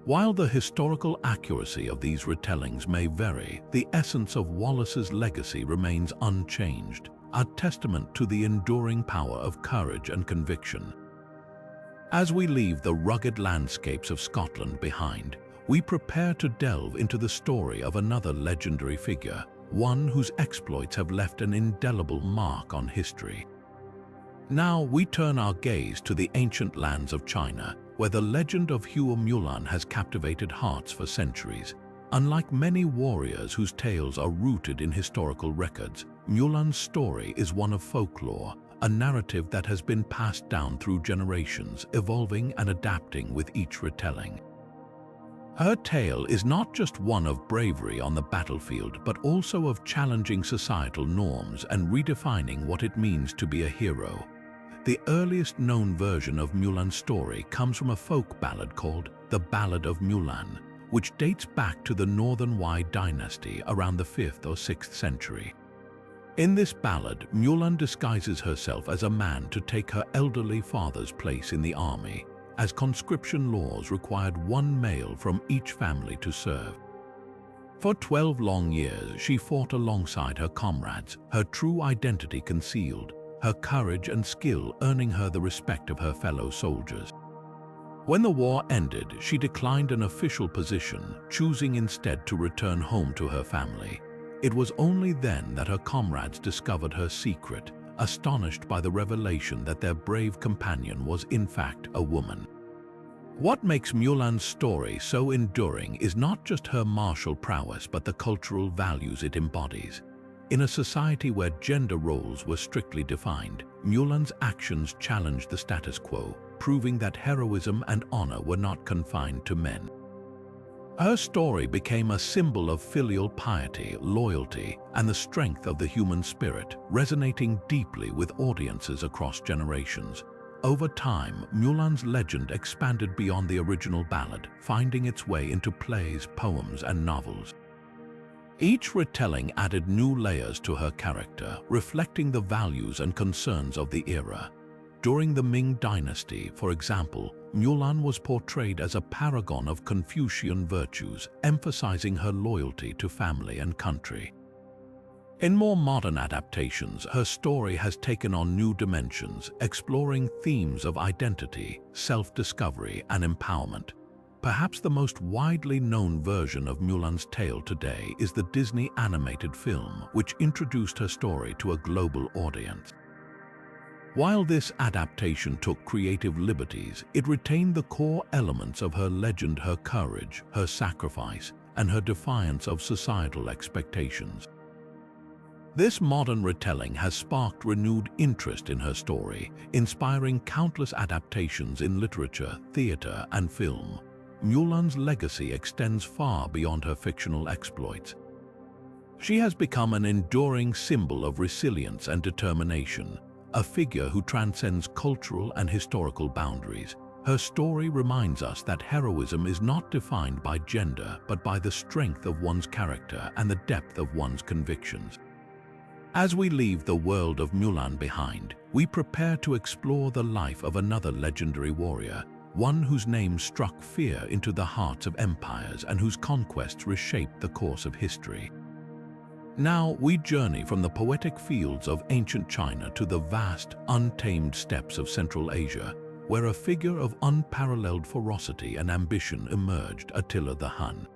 While the historical accuracy of these retellings may vary, the essence of Wallace's legacy remains unchanged, a testament to the enduring power of courage and conviction. As we leave the rugged landscapes of Scotland behind, we prepare to delve into the story of another legendary figure, one whose exploits have left an indelible mark on history. Now we turn our gaze to the ancient lands of China, where the legend of Hua Mulan has captivated hearts for centuries. Unlike many warriors whose tales are rooted in historical records, Mulan's story is one of folklore, a narrative that has been passed down through generations, evolving and adapting with each retelling. Her tale is not just one of bravery on the battlefield, but also of challenging societal norms and redefining what it means to be a hero. The earliest known version of Mulan's story comes from a folk ballad called The Ballad of Mulan, which dates back to the Northern Wei dynasty around the 5th or 6th century. In this ballad, Mulan disguises herself as a man to take her elderly father's place in the army, as conscription laws required one male from each family to serve. For 12 long years, she fought alongside her comrades, her true identity concealed, her courage and skill earning her the respect of her fellow soldiers. When the war ended, she declined an official position, choosing instead to return home to her family. It was only then that her comrades discovered her secret, astonished by the revelation that their brave companion was in fact a woman. What makes Mulan's story so enduring is not just her martial prowess but the cultural values it embodies. In a society where gender roles were strictly defined, Mulan's actions challenged the status quo, proving that heroism and honor were not confined to men. Her story became a symbol of filial piety, loyalty, and the strength of the human spirit, resonating deeply with audiences across generations. Over time, Mulan's legend expanded beyond the original ballad, finding its way into plays, poems, and novels. Each retelling added new layers to her character, reflecting the values and concerns of the era. During the Ming Dynasty, for example, Mulan was portrayed as a paragon of Confucian virtues, emphasizing her loyalty to family and country. In more modern adaptations, her story has taken on new dimensions, exploring themes of identity, self-discovery, and empowerment. Perhaps the most widely known version of Mulan's tale today is the Disney animated film, which introduced her story to a global audience. While this adaptation took creative liberties, it retained the core elements of her legend: her courage, her sacrifice, and her defiance of societal expectations. This modern retelling has sparked renewed interest in her story, inspiring countless adaptations in literature, theater, and film. Mulan's legacy extends far beyond her fictional exploits. She has become an enduring symbol of resilience and determination, a figure who transcends cultural and historical boundaries. Her story reminds us that heroism is not defined by gender, but by the strength of one's character and the depth of one's convictions. As we leave the world of Mulan behind, we prepare to explore the life of another legendary warrior, one whose name struck fear into the hearts of empires and whose conquests reshaped the course of history. Now we journey from the poetic fields of ancient China to the vast, untamed steppes of Central Asia, where a figure of unparalleled ferocity and ambition emerged: Attila the Hun.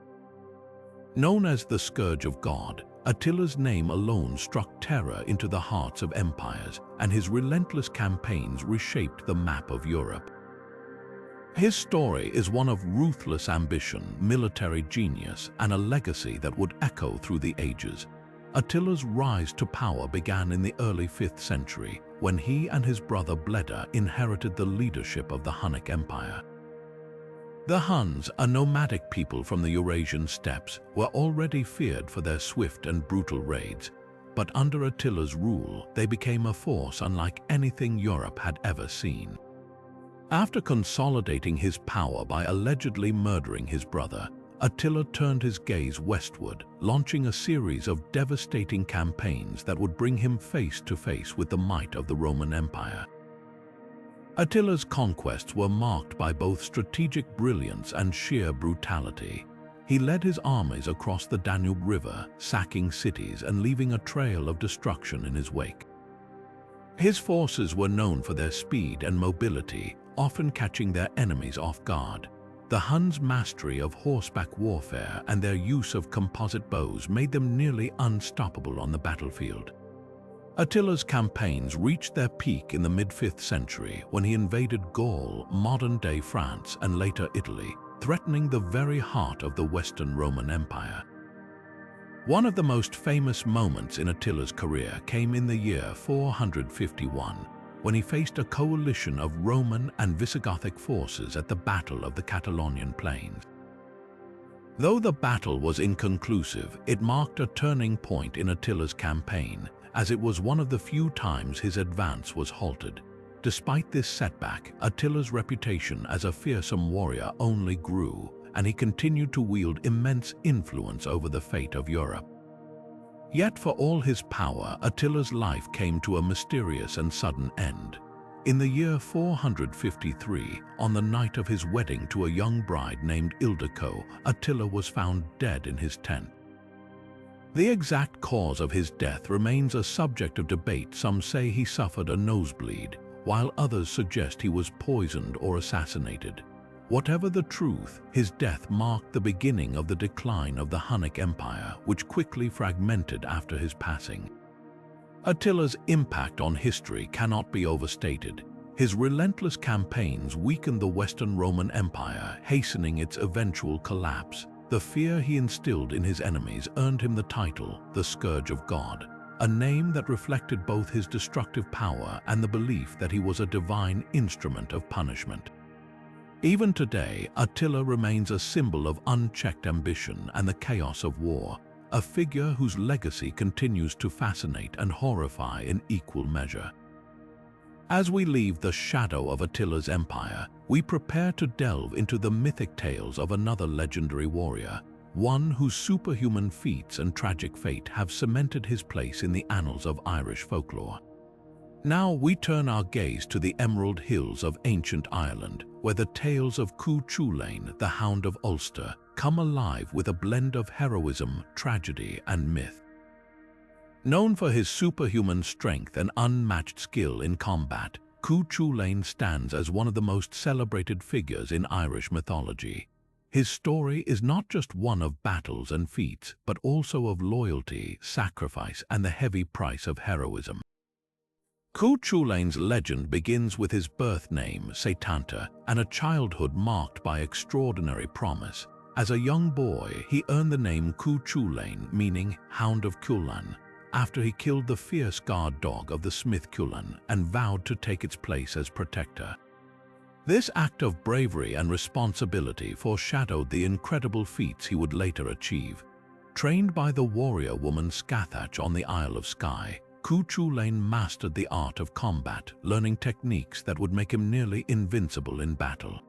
Known as the Scourge of God, Attila's name alone struck terror into the hearts of empires, and his relentless campaigns reshaped the map of Europe. His story is one of ruthless ambition, military genius, and a legacy that would echo through the ages. Attila's rise to power began in the early 5th century, when he and his brother Bleda inherited the leadership of the Hunnic Empire. The Huns, a nomadic people from the Eurasian steppes, were already feared for their swift and brutal raids, but under Attila's rule, they became a force unlike anything Europe had ever seen. After consolidating his power by allegedly murdering his brother, Attila turned his gaze westward, launching a series of devastating campaigns that would bring him face to face with the might of the Roman Empire. Attila's conquests were marked by both strategic brilliance and sheer brutality. He led his armies across the Danube River, sacking cities and leaving a trail of destruction in his wake. His forces were known for their speed and mobility, often catching their enemies off guard. The Huns' mastery of horseback warfare and their use of composite bows made them nearly unstoppable on the battlefield. Attila's campaigns reached their peak in the mid-5th century when he invaded Gaul, modern-day France, and later Italy, threatening the very heart of the Western Roman Empire. One of the most famous moments in Attila's career came in the year 451, when he faced a coalition of Roman and Visigothic forces at the Battle of the Catalonian Plains. Though the battle was inconclusive, it marked a turning point in Attila's campaign, as it was one of the few times his advance was halted. Despite this setback, Attila's reputation as a fearsome warrior only grew, and he continued to wield immense influence over the fate of Europe. Yet for all his power, Attila's life came to a mysterious and sudden end. In the year 453, on the night of his wedding to a young bride named Ildiko, Attila was found dead in his tent. The exact cause of his death remains a subject of debate. Some say he suffered a nosebleed, while others suggest he was poisoned or assassinated. Whatever the truth, his death marked the beginning of the decline of the Hunnic Empire, which quickly fragmented after his passing. Attila's impact on history cannot be overstated. His relentless campaigns weakened the Western Roman Empire, hastening its eventual collapse. The fear he instilled in his enemies earned him the title, the Scourge of God, a name that reflected both his destructive power and the belief that he was a divine instrument of punishment. Even today, Attila remains a symbol of unchecked ambition and the chaos of war, a figure whose legacy continues to fascinate and horrify in equal measure. As we leave the shadow of Attila's empire, we prepare to delve into the mythic tales of another legendary warrior, one whose superhuman feats and tragic fate have cemented his place in the annals of Irish folklore. Now we turn our gaze to the Emerald Hills of ancient Ireland, where the tales of Cuchulainn, the Hound of Ulster, come alive with a blend of heroism, tragedy, and myth. Known for his superhuman strength and unmatched skill in combat, Cuchulainn stands as one of the most celebrated figures in Irish mythology. His story is not just one of battles and feats, but also of loyalty, sacrifice, and the heavy price of heroism. Cuchulainn's legend begins with his birth name, Setanta, and a childhood marked by extraordinary promise. As a young boy, he earned the name Cuchulainn, meaning Hound of Culann, after he killed the fierce guard dog of the smith Culann and vowed to take its place as protector. This act of bravery and responsibility foreshadowed the incredible feats he would later achieve. Trained by the warrior woman Scathach on the Isle of Skye, Cuchulainn mastered the art of combat, learning techniques that would make him nearly invincible in battle.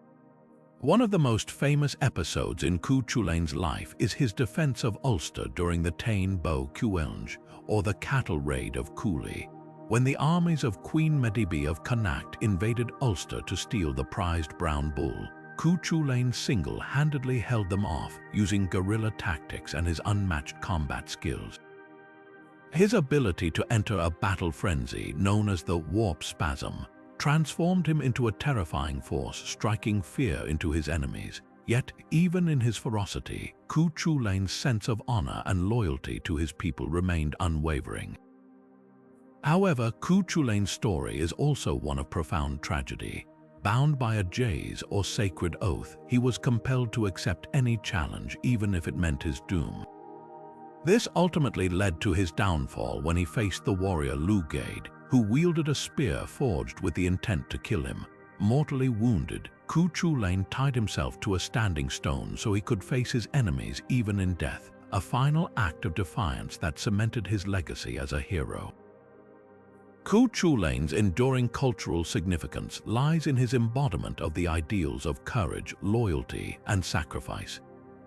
One of the most famous episodes in Cuchulainn's life is his defense of Ulster during the Tain Bo Cuelnge, or the cattle raid of Cooley. When the armies of Queen Medb of Connacht invaded Ulster to steal the prized brown bull, Cuchulainn single-handedly held them off using guerrilla tactics and his unmatched combat skills. His ability to enter a battle frenzy, known as the warp spasm, transformed him into a terrifying force, striking fear into his enemies. Yet, even in his ferocity, Cuchulainn's sense of honor and loyalty to his people remained unwavering. However, Cuchulainn's story is also one of profound tragedy. Bound by a jays or sacred oath, he was compelled to accept any challenge, even if it meant his doom. This ultimately led to his downfall when he faced the warrior Lugaid, who wielded a spear forged with the intent to kill him. Mortally wounded, Cuchulainn tied himself to a standing stone so he could face his enemies even in death, a final act of defiance that cemented his legacy as a hero. Cuchulainn's enduring cultural significance lies in his embodiment of the ideals of courage, loyalty, and sacrifice.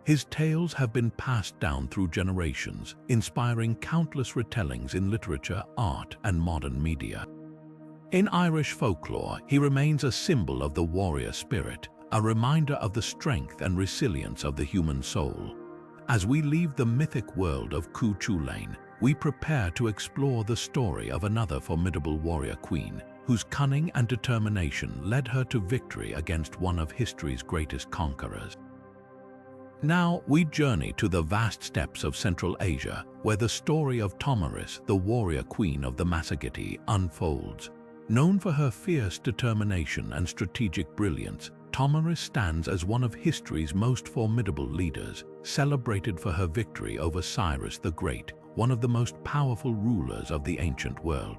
His tales have been passed down through generations, inspiring countless retellings in literature, art, and modern media. In Irish folklore, he remains a symbol of the warrior spirit, a reminder of the strength and resilience of the human soul. As we leave the mythic world of Cuchulainn, we prepare to explore the story of another formidable warrior queen, whose cunning and determination led her to victory against one of history's greatest conquerors. Now we journey to the vast steppes of Central Asia, where the story of Tomaris, the warrior queen of the Massagetae, unfolds. Known for her fierce determination and strategic brilliance, Tomaris stands as one of history's most formidable leaders, celebrated for her victory over Cyrus the Great, one of the most powerful rulers of the ancient world.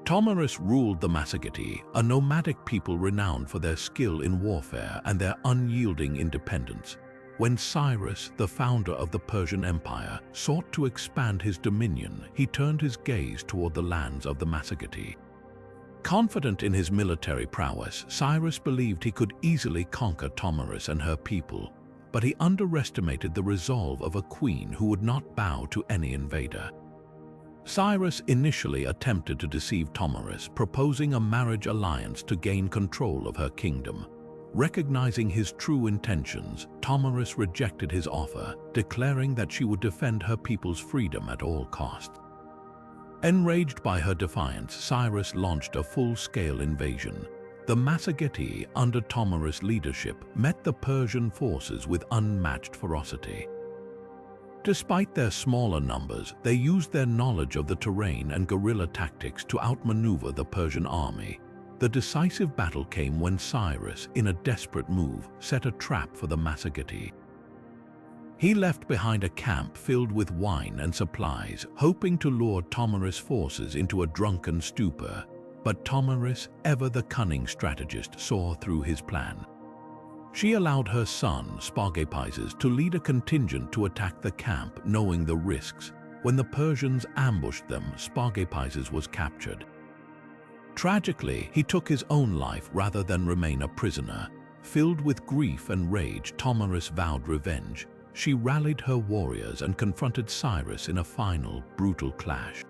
Tomaris ruled the Massagetae, a nomadic people renowned for their skill in warfare and their unyielding independence. When Cyrus, the founder of the Persian Empire, sought to expand his dominion, he turned his gaze toward the lands of the Massagetae. Confident in his military prowess, Cyrus believed he could easily conquer Tomaris and her people, but he underestimated the resolve of a queen who would not bow to any invader. Cyrus initially attempted to deceive Tomaris, proposing a marriage alliance to gain control of her kingdom. Recognizing his true intentions, Tomaris rejected his offer, declaring that she would defend her people's freedom at all costs. Enraged by her defiance, Cyrus launched a full-scale invasion. the Massagetae, under Tomarus' leadership, met the Persian forces with unmatched ferocity. Despite their smaller numbers, they used their knowledge of the terrain and guerrilla tactics to outmaneuver the Persian army. The decisive battle came when Cyrus, in a desperate move, set a trap for the Massagetae. He left behind a camp filled with wine and supplies, hoping to lure Tomarus' forces into a drunken stupor. But Tomarus, ever the cunning strategist, saw through his plan. She allowed her son, Spargapises, to lead a contingent to attack the camp, knowing the risks. When the Persians ambushed them, Spargapises was captured. Tragically, he took his own life rather than remain a prisoner. Filled with grief and rage, Tomarus vowed revenge. She rallied her warriors and confronted Cyrus in a final, brutal clash.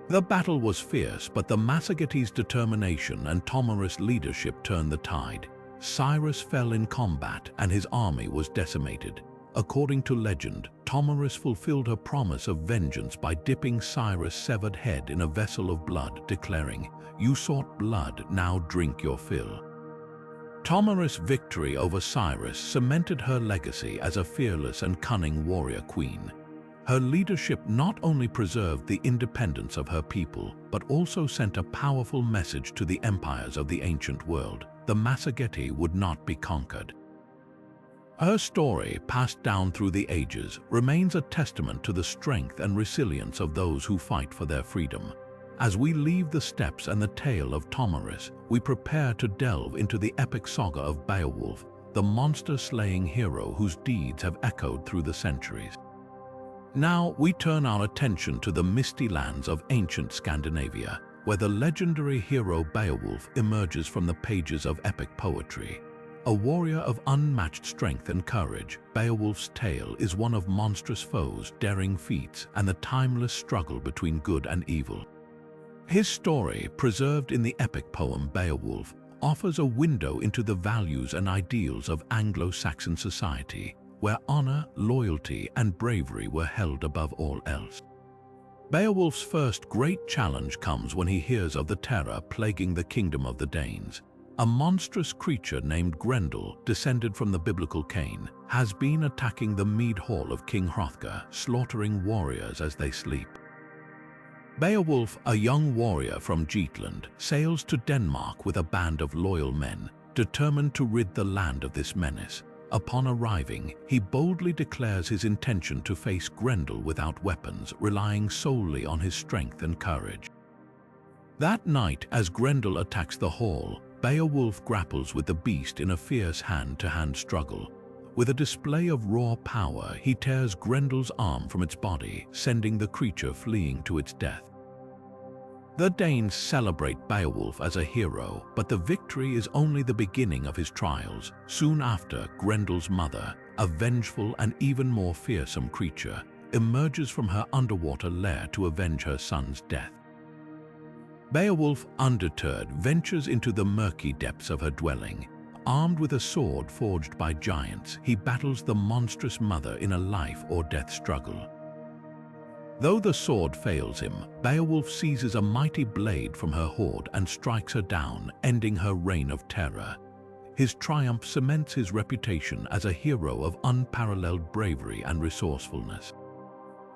The battle was fierce, but the Massagetae's determination and Tomarus' leadership turned the tide. Cyrus fell in combat and his army was decimated. According to legend, Tomarus fulfilled her promise of vengeance by dipping Cyrus' severed head in a vessel of blood, declaring, "You sought blood, now drink your fill." Tomarus' victory over Cyrus cemented her legacy as a fearless and cunning warrior queen. Her leadership not only preserved the independence of her people, but also sent a powerful message to the empires of the ancient world. The Massagetae would not be conquered. Her story, passed down through the ages, remains a testament to the strength and resilience of those who fight for their freedom. As we leave the steppes and the tale of Tomarus, we prepare to delve into the epic saga of Beowulf, the monster-slaying hero whose deeds have echoed through the centuries. Now we turn our attention to the misty lands of ancient Scandinavia, where the legendary hero Beowulf emerges from the pages of epic poetry. A warrior of unmatched strength and courage, Beowulf's tale is one of monstrous foes, daring feats, and the timeless struggle between good and evil. His story, preserved in the epic poem Beowulf, offers a window into the values and ideals of Anglo-Saxon society, where honor, loyalty, and bravery were held above all else. Beowulf's first great challenge comes when he hears of the terror plaguing the kingdom of the Danes. A monstrous creature named Grendel, descended from the biblical Cain, has been attacking the mead hall of King Hrothgar, slaughtering warriors as they sleep. Beowulf, a young warrior from Jutland, sails to Denmark with a band of loyal men, determined to rid the land of this menace. Upon arriving, he boldly declares his intention to face Grendel without weapons, relying solely on his strength and courage. That night, as Grendel attacks the hall, Beowulf grapples with the beast in a fierce hand-to-hand struggle. With a display of raw power, he tears Grendel's arm from its body, sending the creature fleeing to its death. The Danes celebrate Beowulf as a hero, but the victory is only the beginning of his trials. Soon after, Grendel's mother, a vengeful and even more fearsome creature, emerges from her underwater lair to avenge her son's death. Beowulf, undeterred, ventures into the murky depths of her dwelling. Armed with a sword forged by giants, he battles the monstrous mother in a life-or-death struggle. Though the sword fails him, Beowulf seizes a mighty blade from her hoard and strikes her down, ending her reign of terror. His triumph cements his reputation as a hero of unparalleled bravery and resourcefulness.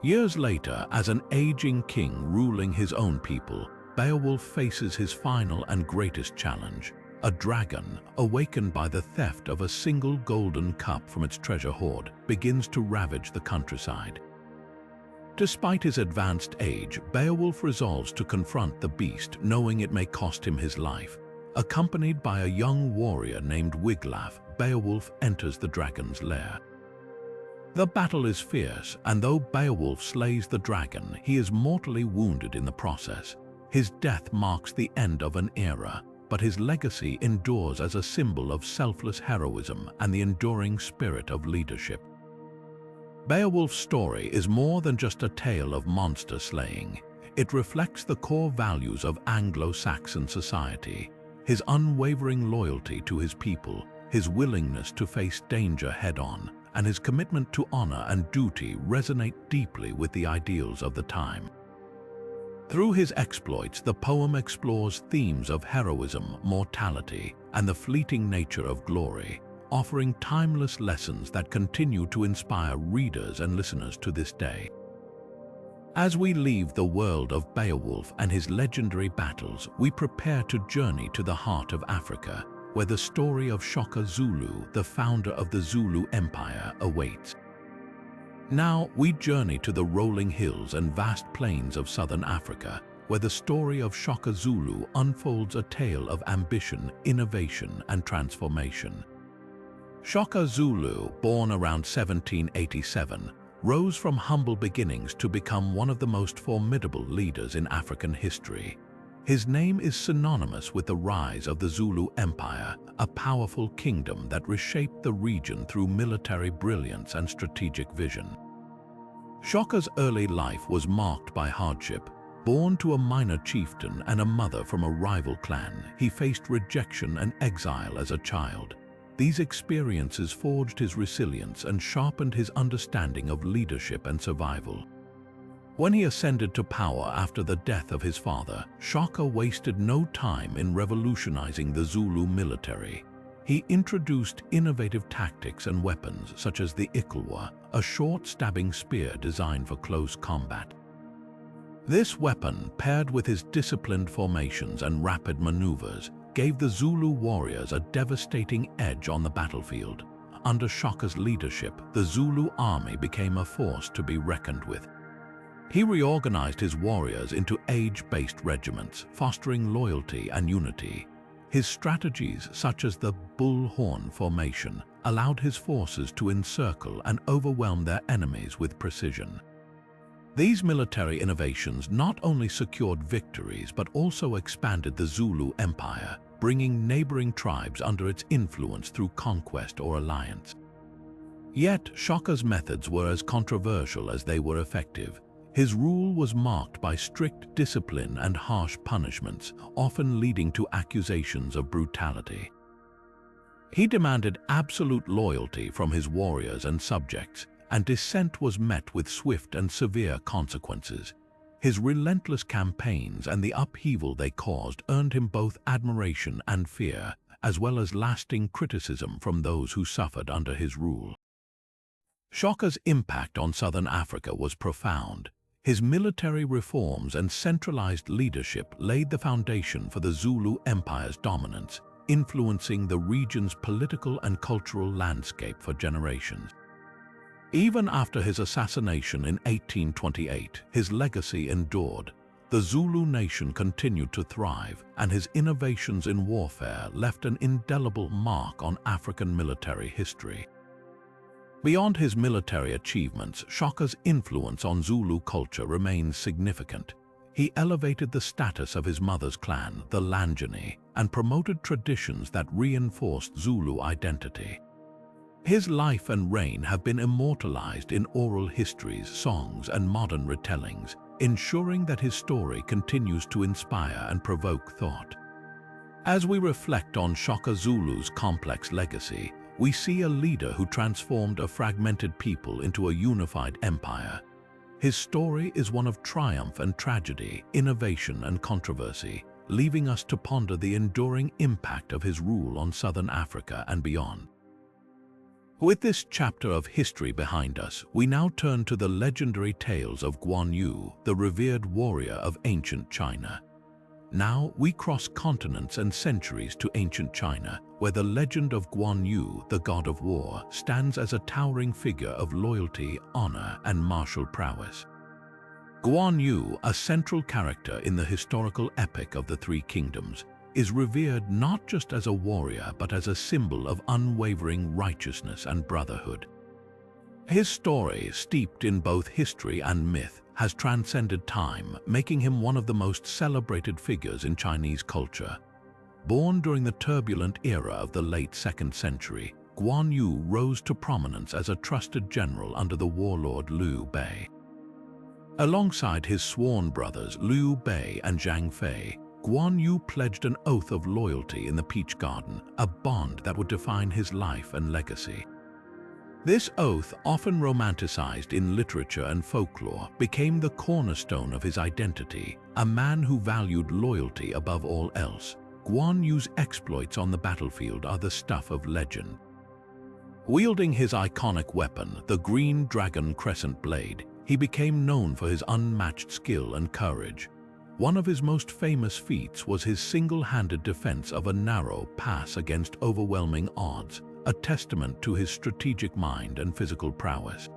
Years later, as an aging king ruling his own people, Beowulf faces his final and greatest challenge. A dragon, awakened by the theft of a single golden cup from its treasure hoard, begins to ravage the countryside. Despite his advanced age, Beowulf resolves to confront the beast, knowing it may cost him his life. Accompanied by a young warrior named Wiglaf, Beowulf enters the dragon's lair. The battle is fierce, and though Beowulf slays the dragon, he is mortally wounded in the process. His death marks the end of an era, but his legacy endures as a symbol of selfless heroism and the enduring spirit of leadership. Beowulf's story is more than just a tale of monster slaying. It reflects the core values of Anglo-Saxon society: his unwavering loyalty to his people, his willingness to face danger head-on, and his commitment to honor and duty resonate deeply with the ideals of the time. Through his exploits, the poem explores themes of heroism, mortality, and the fleeting nature of glory, offering timeless lessons that continue to inspire readers and listeners to this day. As we leave the world of Beowulf and his legendary battles, we prepare to journey to the heart of Africa, where the story of Shaka Zulu, the founder of the Zulu Empire, awaits. Now we journey to the rolling hills and vast plains of southern Africa, where the story of Shaka Zulu unfolds a tale of ambition, innovation, and transformation. Shaka Zulu, born around 1787, rose from humble beginnings to become one of the most formidable leaders in African history. His name is synonymous with the rise of the Zulu Empire, a powerful kingdom that reshaped the region through military brilliance and strategic vision. Shaka's early life was marked by hardship. Born to a minor chieftain and a mother from a rival clan, he faced rejection and exile as a child. These experiences forged his resilience and sharpened his understanding of leadership and survival. When he ascended to power after the death of his father, Shaka wasted no time in revolutionizing the Zulu military. He introduced innovative tactics and weapons such as the ACHILLES, a short stabbing spear designed for close combat. This weapon, paired with his disciplined formations and rapid maneuvers, gave the Zulu warriors a devastating edge on the battlefield. Under Shaka's leadership, the Zulu army became a force to be reckoned with. He reorganized his warriors into age-based regiments, fostering loyalty and unity. His strategies, such as the bull-horn formation, allowed his forces to encircle and overwhelm their enemies with precision. These military innovations not only secured victories but also expanded the Zulu Empire, bringing neighboring tribes under its influence through conquest or alliance. Yet, Shaka's methods were as controversial as they were effective. His rule was marked by strict discipline and harsh punishments, often leading to accusations of brutality. He demanded absolute loyalty from his warriors and subjects, and dissent was met with swift and severe consequences. His relentless campaigns and the upheaval they caused earned him both admiration and fear, as well as lasting criticism from those who suffered under his rule. Shaka's impact on southern Africa was profound. His military reforms and centralized leadership laid the foundation for the Zulu Empire's dominance, influencing the region's political and cultural landscape for generations. Even after his assassination in 1828, his legacy endured. The Zulu nation continued to thrive, and his innovations in warfare left an indelible mark on African military history. Beyond his military achievements, Shaka's influence on Zulu culture remains significant. He elevated the status of his mother's clan, the Langeni, and promoted traditions that reinforced Zulu identity. His life and reign have been immortalized in oral histories, songs, and modern retellings, ensuring that his story continues to inspire and provoke thought. As we reflect on Shaka Zulu's complex legacy, we see a leader who transformed a fragmented people into a unified empire. His story is one of triumph and tragedy, innovation and controversy, leaving us to ponder the enduring impact of his rule on southern Africa and beyond. With this chapter of history behind us, we now turn to the legendary tales of Guan Yu, the revered warrior of ancient China. Now we cross continents and centuries to ancient China, where the legend of Guan Yu, the god of war, stands as a towering figure of loyalty, honor, and martial prowess. Guan Yu, a central character in the historical epic of the Three Kingdoms, is revered not just as a warrior but as a symbol of unwavering righteousness and brotherhood. His story, steeped in both history and myth, has transcended time, making him one of the most celebrated figures in Chinese culture. Born during the turbulent era of the late 2nd century, Guan Yu rose to prominence as a trusted general under the warlord Liu Bei. Alongside his sworn brothers Liu Bei and Zhang Fei, Guan Yu pledged an oath of loyalty in the Peach Garden, a bond that would define his life and legacy. This oath, often romanticized in literature and folklore, became the cornerstone of his identity, a man who valued loyalty above all else. Guan Yu's exploits on the battlefield are the stuff of legend. Wielding his iconic weapon, the Green Dragon Crescent Blade, he became known for his unmatched skill and courage. One of his most famous feats was his single-handed defense of a narrow pass against overwhelming odds, a testament to his strategic mind and physical prowess.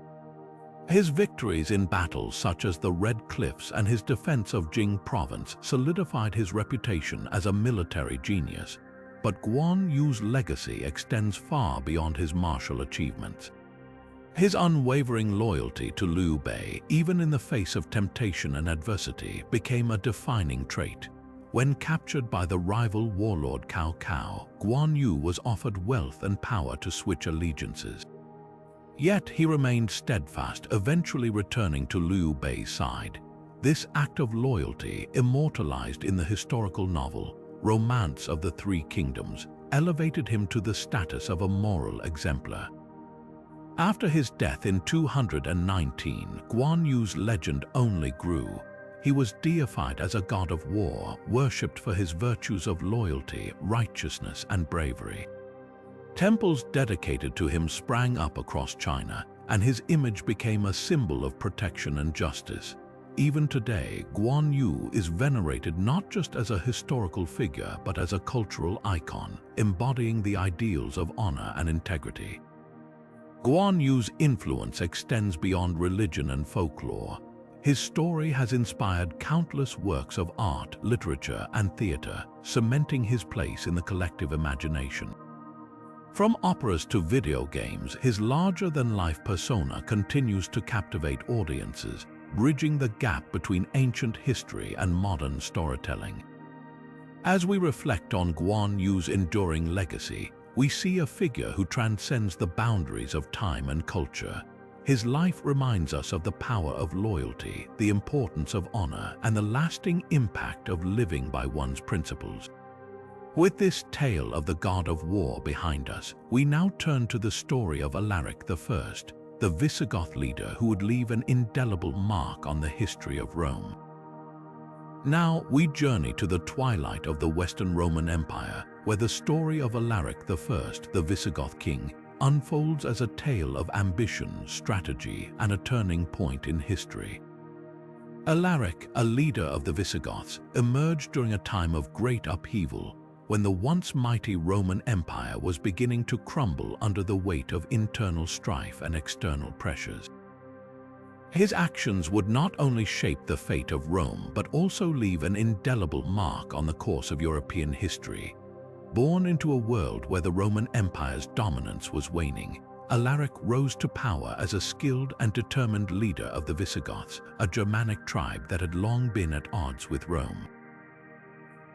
His victories in battles such as the Red Cliffs and his defense of Jing Province solidified his reputation as a military genius. But Guan Yu's legacy extends far beyond his martial achievements. His unwavering loyalty to Liu Bei, even in the face of temptation and adversity, became a defining trait. When captured by the rival warlord Cao Cao, Guan Yu was offered wealth and power to switch allegiances. Yet he remained steadfast, eventually returning to Liu Bei's side. This act of loyalty, immortalized in the historical novel Romance of the Three Kingdoms, elevated him to the status of a moral exemplar. After his death in 219, Guan Yu's legend only grew. He was deified as a god of war, worshipped for his virtues of loyalty, righteousness, and bravery. Temples dedicated to him sprang up across China, and his image became a symbol of protection and justice. Even today, Guan Yu is venerated not just as a historical figure, but as a cultural icon, embodying the ideals of honor and integrity. Guan Yu's influence extends beyond religion and folklore. His story has inspired countless works of art, literature, and theater, cementing his place in the collective imagination. From operas to video games, his larger-than-life persona continues to captivate audiences, bridging the gap between ancient history and modern storytelling. As we reflect on Guan Yu's enduring legacy, we see a figure who transcends the boundaries of time and culture. His life reminds us of the power of loyalty, the importance of honor, and the lasting impact of living by one's principles. With this tale of the god of war behind us, we now turn to the story of Alaric I, the Visigoth leader who would leave an indelible mark on the history of Rome. Now we journey to the twilight of the Western Roman Empire, where the story of Alaric I, the Visigoth king, unfolds as a tale of ambition, strategy, and a turning point in history. Alaric, a leader of the Visigoths, emerged during a time of great upheaval, when the once mighty Roman Empire was beginning to crumble under the weight of internal strife and external pressures. His actions would not only shape the fate of Rome, but also leave an indelible mark on the course of European history. Born into a world where the Roman Empire's dominance was waning, Alaric rose to power as a skilled and determined leader of the Visigoths, a Germanic tribe that had long been at odds with Rome.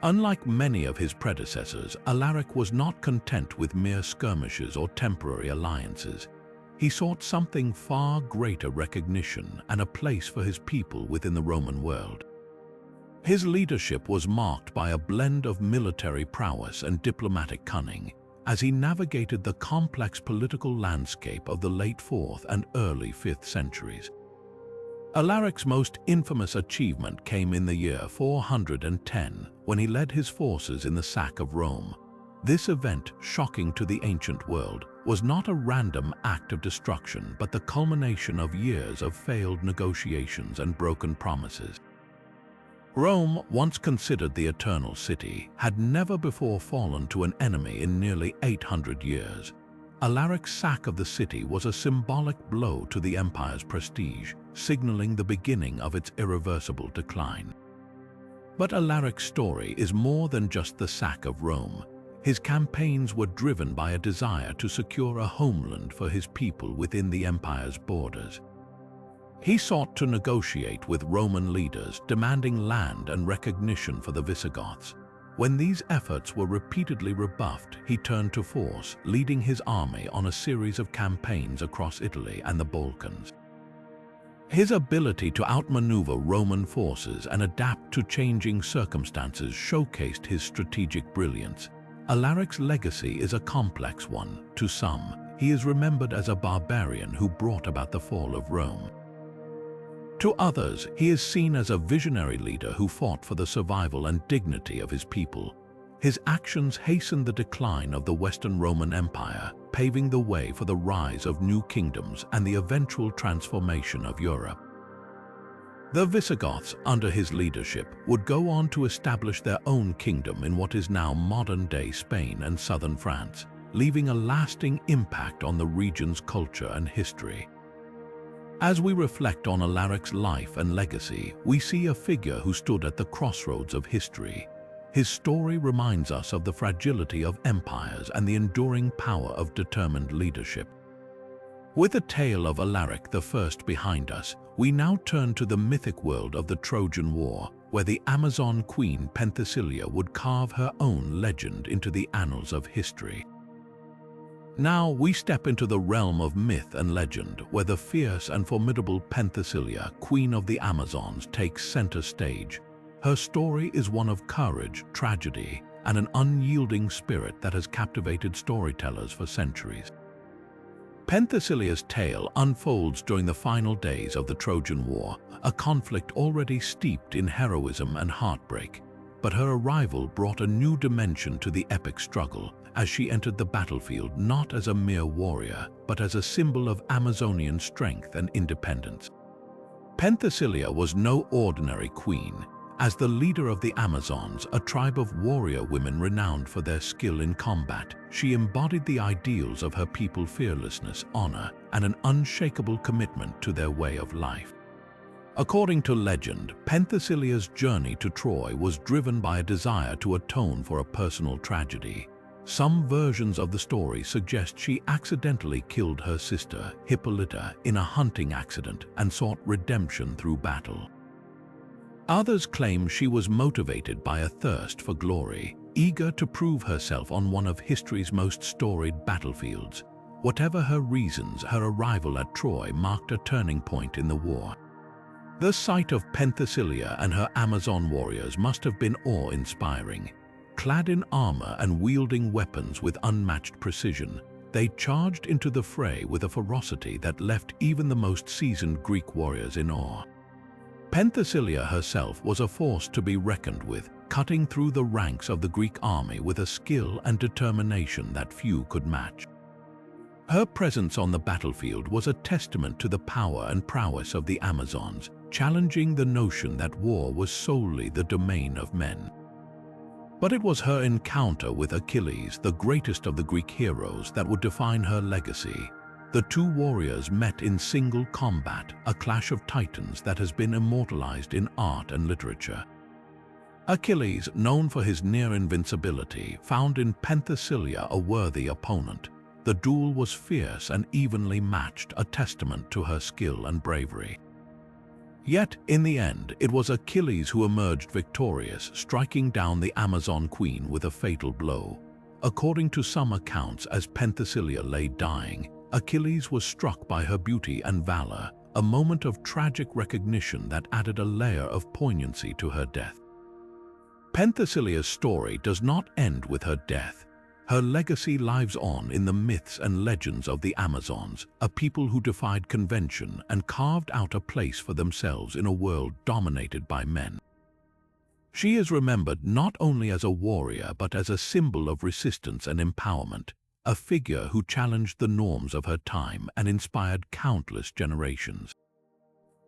Unlike many of his predecessors, Alaric was not content with mere skirmishes or temporary alliances. He sought something far greater: recognition and a place for his people within the Roman world. His leadership was marked by a blend of military prowess and diplomatic cunning, as he navigated the complex political landscape of the late 4th and early 5th centuries. Alaric's most infamous achievement came in the year 410, when he led his forces in the sack of Rome. This event, shocking to the ancient world, was not a random act of destruction, but the culmination of years of failed negotiations and broken promises. Rome, once considered the eternal city, had never before fallen to an enemy in nearly 800 years. Alaric's sack of the city was a symbolic blow to the empire's prestige, signaling the beginning of its irreversible decline. But Alaric's story is more than just the sack of Rome. His campaigns were driven by a desire to secure a homeland for his people within the empire's borders. He sought to negotiate with Roman leaders, demanding land and recognition for the Visigoths. When these efforts were repeatedly rebuffed, he turned to force, leading his army on a series of campaigns across Italy and the Balkans. His ability to outmaneuver Roman forces and adapt to changing circumstances showcased his strategic brilliance. Alaric's legacy is a complex one. To some, he is remembered as a barbarian who brought about the fall of Rome. To others, he is seen as a visionary leader who fought for the survival and dignity of his people. His actions hastened the decline of the Western Roman Empire, paving the way for the rise of new kingdoms and the eventual transformation of Europe. The Visigoths, under his leadership, would go on to establish their own kingdom in what is now modern-day Spain and southern France, leaving a lasting impact on the region's culture and history. As we reflect on Alaric's life and legacy, we see a figure who stood at the crossroads of history. His story reminds us of the fragility of empires and the enduring power of determined leadership. With the tale of Alaric I behind us, we now turn to the mythic world of the Trojan War, where the Amazon queen Penthesilea would carve her own legend into the annals of history. Now we step into the realm of myth and legend, where the fierce and formidable Penthesilea, queen of the Amazons, takes center stage. Her story is one of courage, tragedy, and an unyielding spirit that has captivated storytellers for centuries. Penthesilea's tale unfolds during the final days of the Trojan War, a conflict already steeped in heroism and heartbreak. But her arrival brought a new dimension to the epic struggle, as she entered the battlefield not as a mere warrior, but as a symbol of Amazonian strength and independence. Penthesilea was no ordinary queen. As the leader of the Amazons, a tribe of warrior women renowned for their skill in combat, she embodied the ideals of her people's fearlessness, honor, and an unshakable commitment to their way of life. According to legend, Penthesilea's journey to Troy was driven by a desire to atone for a personal tragedy. Some versions of the story suggest she accidentally killed her sister, Hippolyta, in a hunting accident and sought redemption through battle. Others claim she was motivated by a thirst for glory, eager to prove herself on one of history's most storied battlefields. Whatever her reasons, her arrival at Troy marked a turning point in the war. The sight of Penthesilea and her Amazon warriors must have been awe-inspiring. Clad in armor and wielding weapons with unmatched precision, they charged into the fray with a ferocity that left even the most seasoned Greek warriors in awe. Penthesilea herself was a force to be reckoned with, cutting through the ranks of the Greek army with a skill and determination that few could match. Her presence on the battlefield was a testament to the power and prowess of the Amazons, challenging the notion that war was solely the domain of men. But it was her encounter with Achilles, the greatest of the Greek heroes, that would define her legacy. The two warriors met in single combat, a clash of titans that has been immortalized in art and literature. Achilles, known for his near-invincibility, found in Penthesilea a worthy opponent. The duel was fierce and evenly matched, a testament to her skill and bravery. Yet, in the end, it was Achilles who emerged victorious, striking down the Amazon queen with a fatal blow. According to some accounts, as Penthesilea lay dying, Achilles was struck by her beauty and valor, a moment of tragic recognition that added a layer of poignancy to her death. Penthesilea's story does not end with her death. Her legacy lives on in the myths and legends of the Amazons, a people who defied convention and carved out a place for themselves in a world dominated by men. She is remembered not only as a warrior but as a symbol of resistance and empowerment, a figure who challenged the norms of her time and inspired countless generations.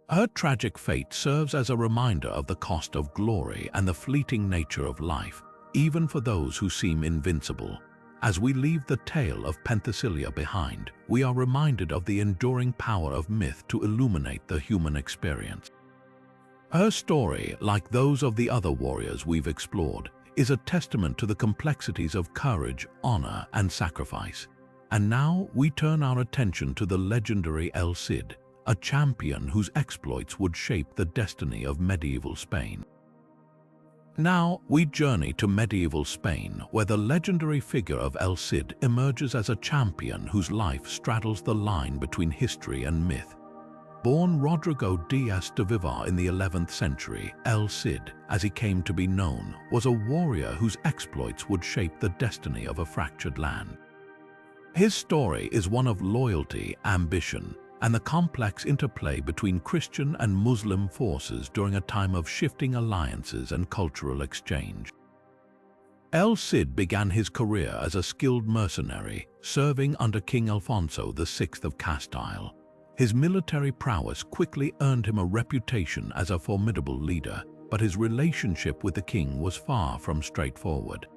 Her tragic fate serves as a reminder of the cost of glory and the fleeting nature of life, even for those who seem invincible. As we leave the tale of Penthesilea behind, we are reminded of the enduring power of myth to illuminate the human experience. Her story, like those of the other warriors we've explored, is a testament to the complexities of courage, honor, and sacrifice. And now we turn our attention to the legendary El Cid, a champion whose exploits would shape the destiny of medieval Spain. Now we journey to medieval Spain, where the legendary figure of El Cid emerges as a champion whose life straddles the line between history and myth. Born Rodrigo Diaz de Vivar in the 11th century, El Cid, as he came to be known, was a warrior whose exploits would shape the destiny of a fractured land. His story is one of loyalty, ambition, and the complex interplay between Christian and Muslim forces during a time of shifting alliances and cultural exchange. El Cid began his career as a skilled mercenary, serving under King Alfonso VI of Castile. His military prowess quickly earned him a reputation as a formidable leader, but his relationship with the king was far from straightforward.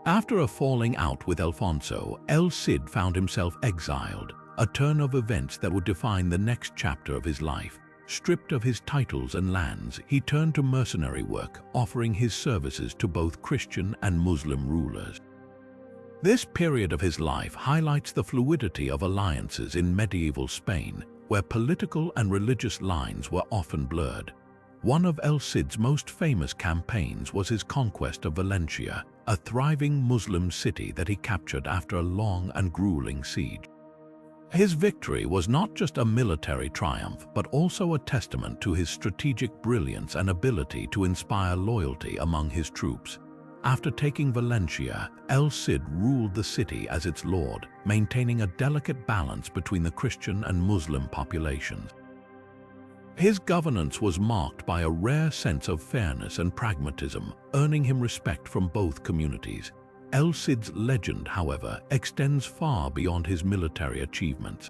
After a falling out with Alfonso, El Cid found himself exiled, a turn of events that would define the next chapter of his life. Stripped of his titles and lands, he turned to mercenary work, offering his services to both Christian and Muslim rulers. This period of his life highlights the fluidity of alliances in medieval Spain, where political and religious lines were often blurred. One of El Cid's most famous campaigns was his conquest of Valencia, a thriving Muslim city that he captured after a long and grueling siege. His victory was not just a military triumph, but also a testament to his strategic brilliance and ability to inspire loyalty among his troops. After taking Valencia, El Cid ruled the city as its lord, maintaining a delicate balance between the Christian and Muslim populations. His governance was marked by a rare sense of fairness and pragmatism, earning him respect from both communities. El Cid's legend, however, extends far beyond his military achievements.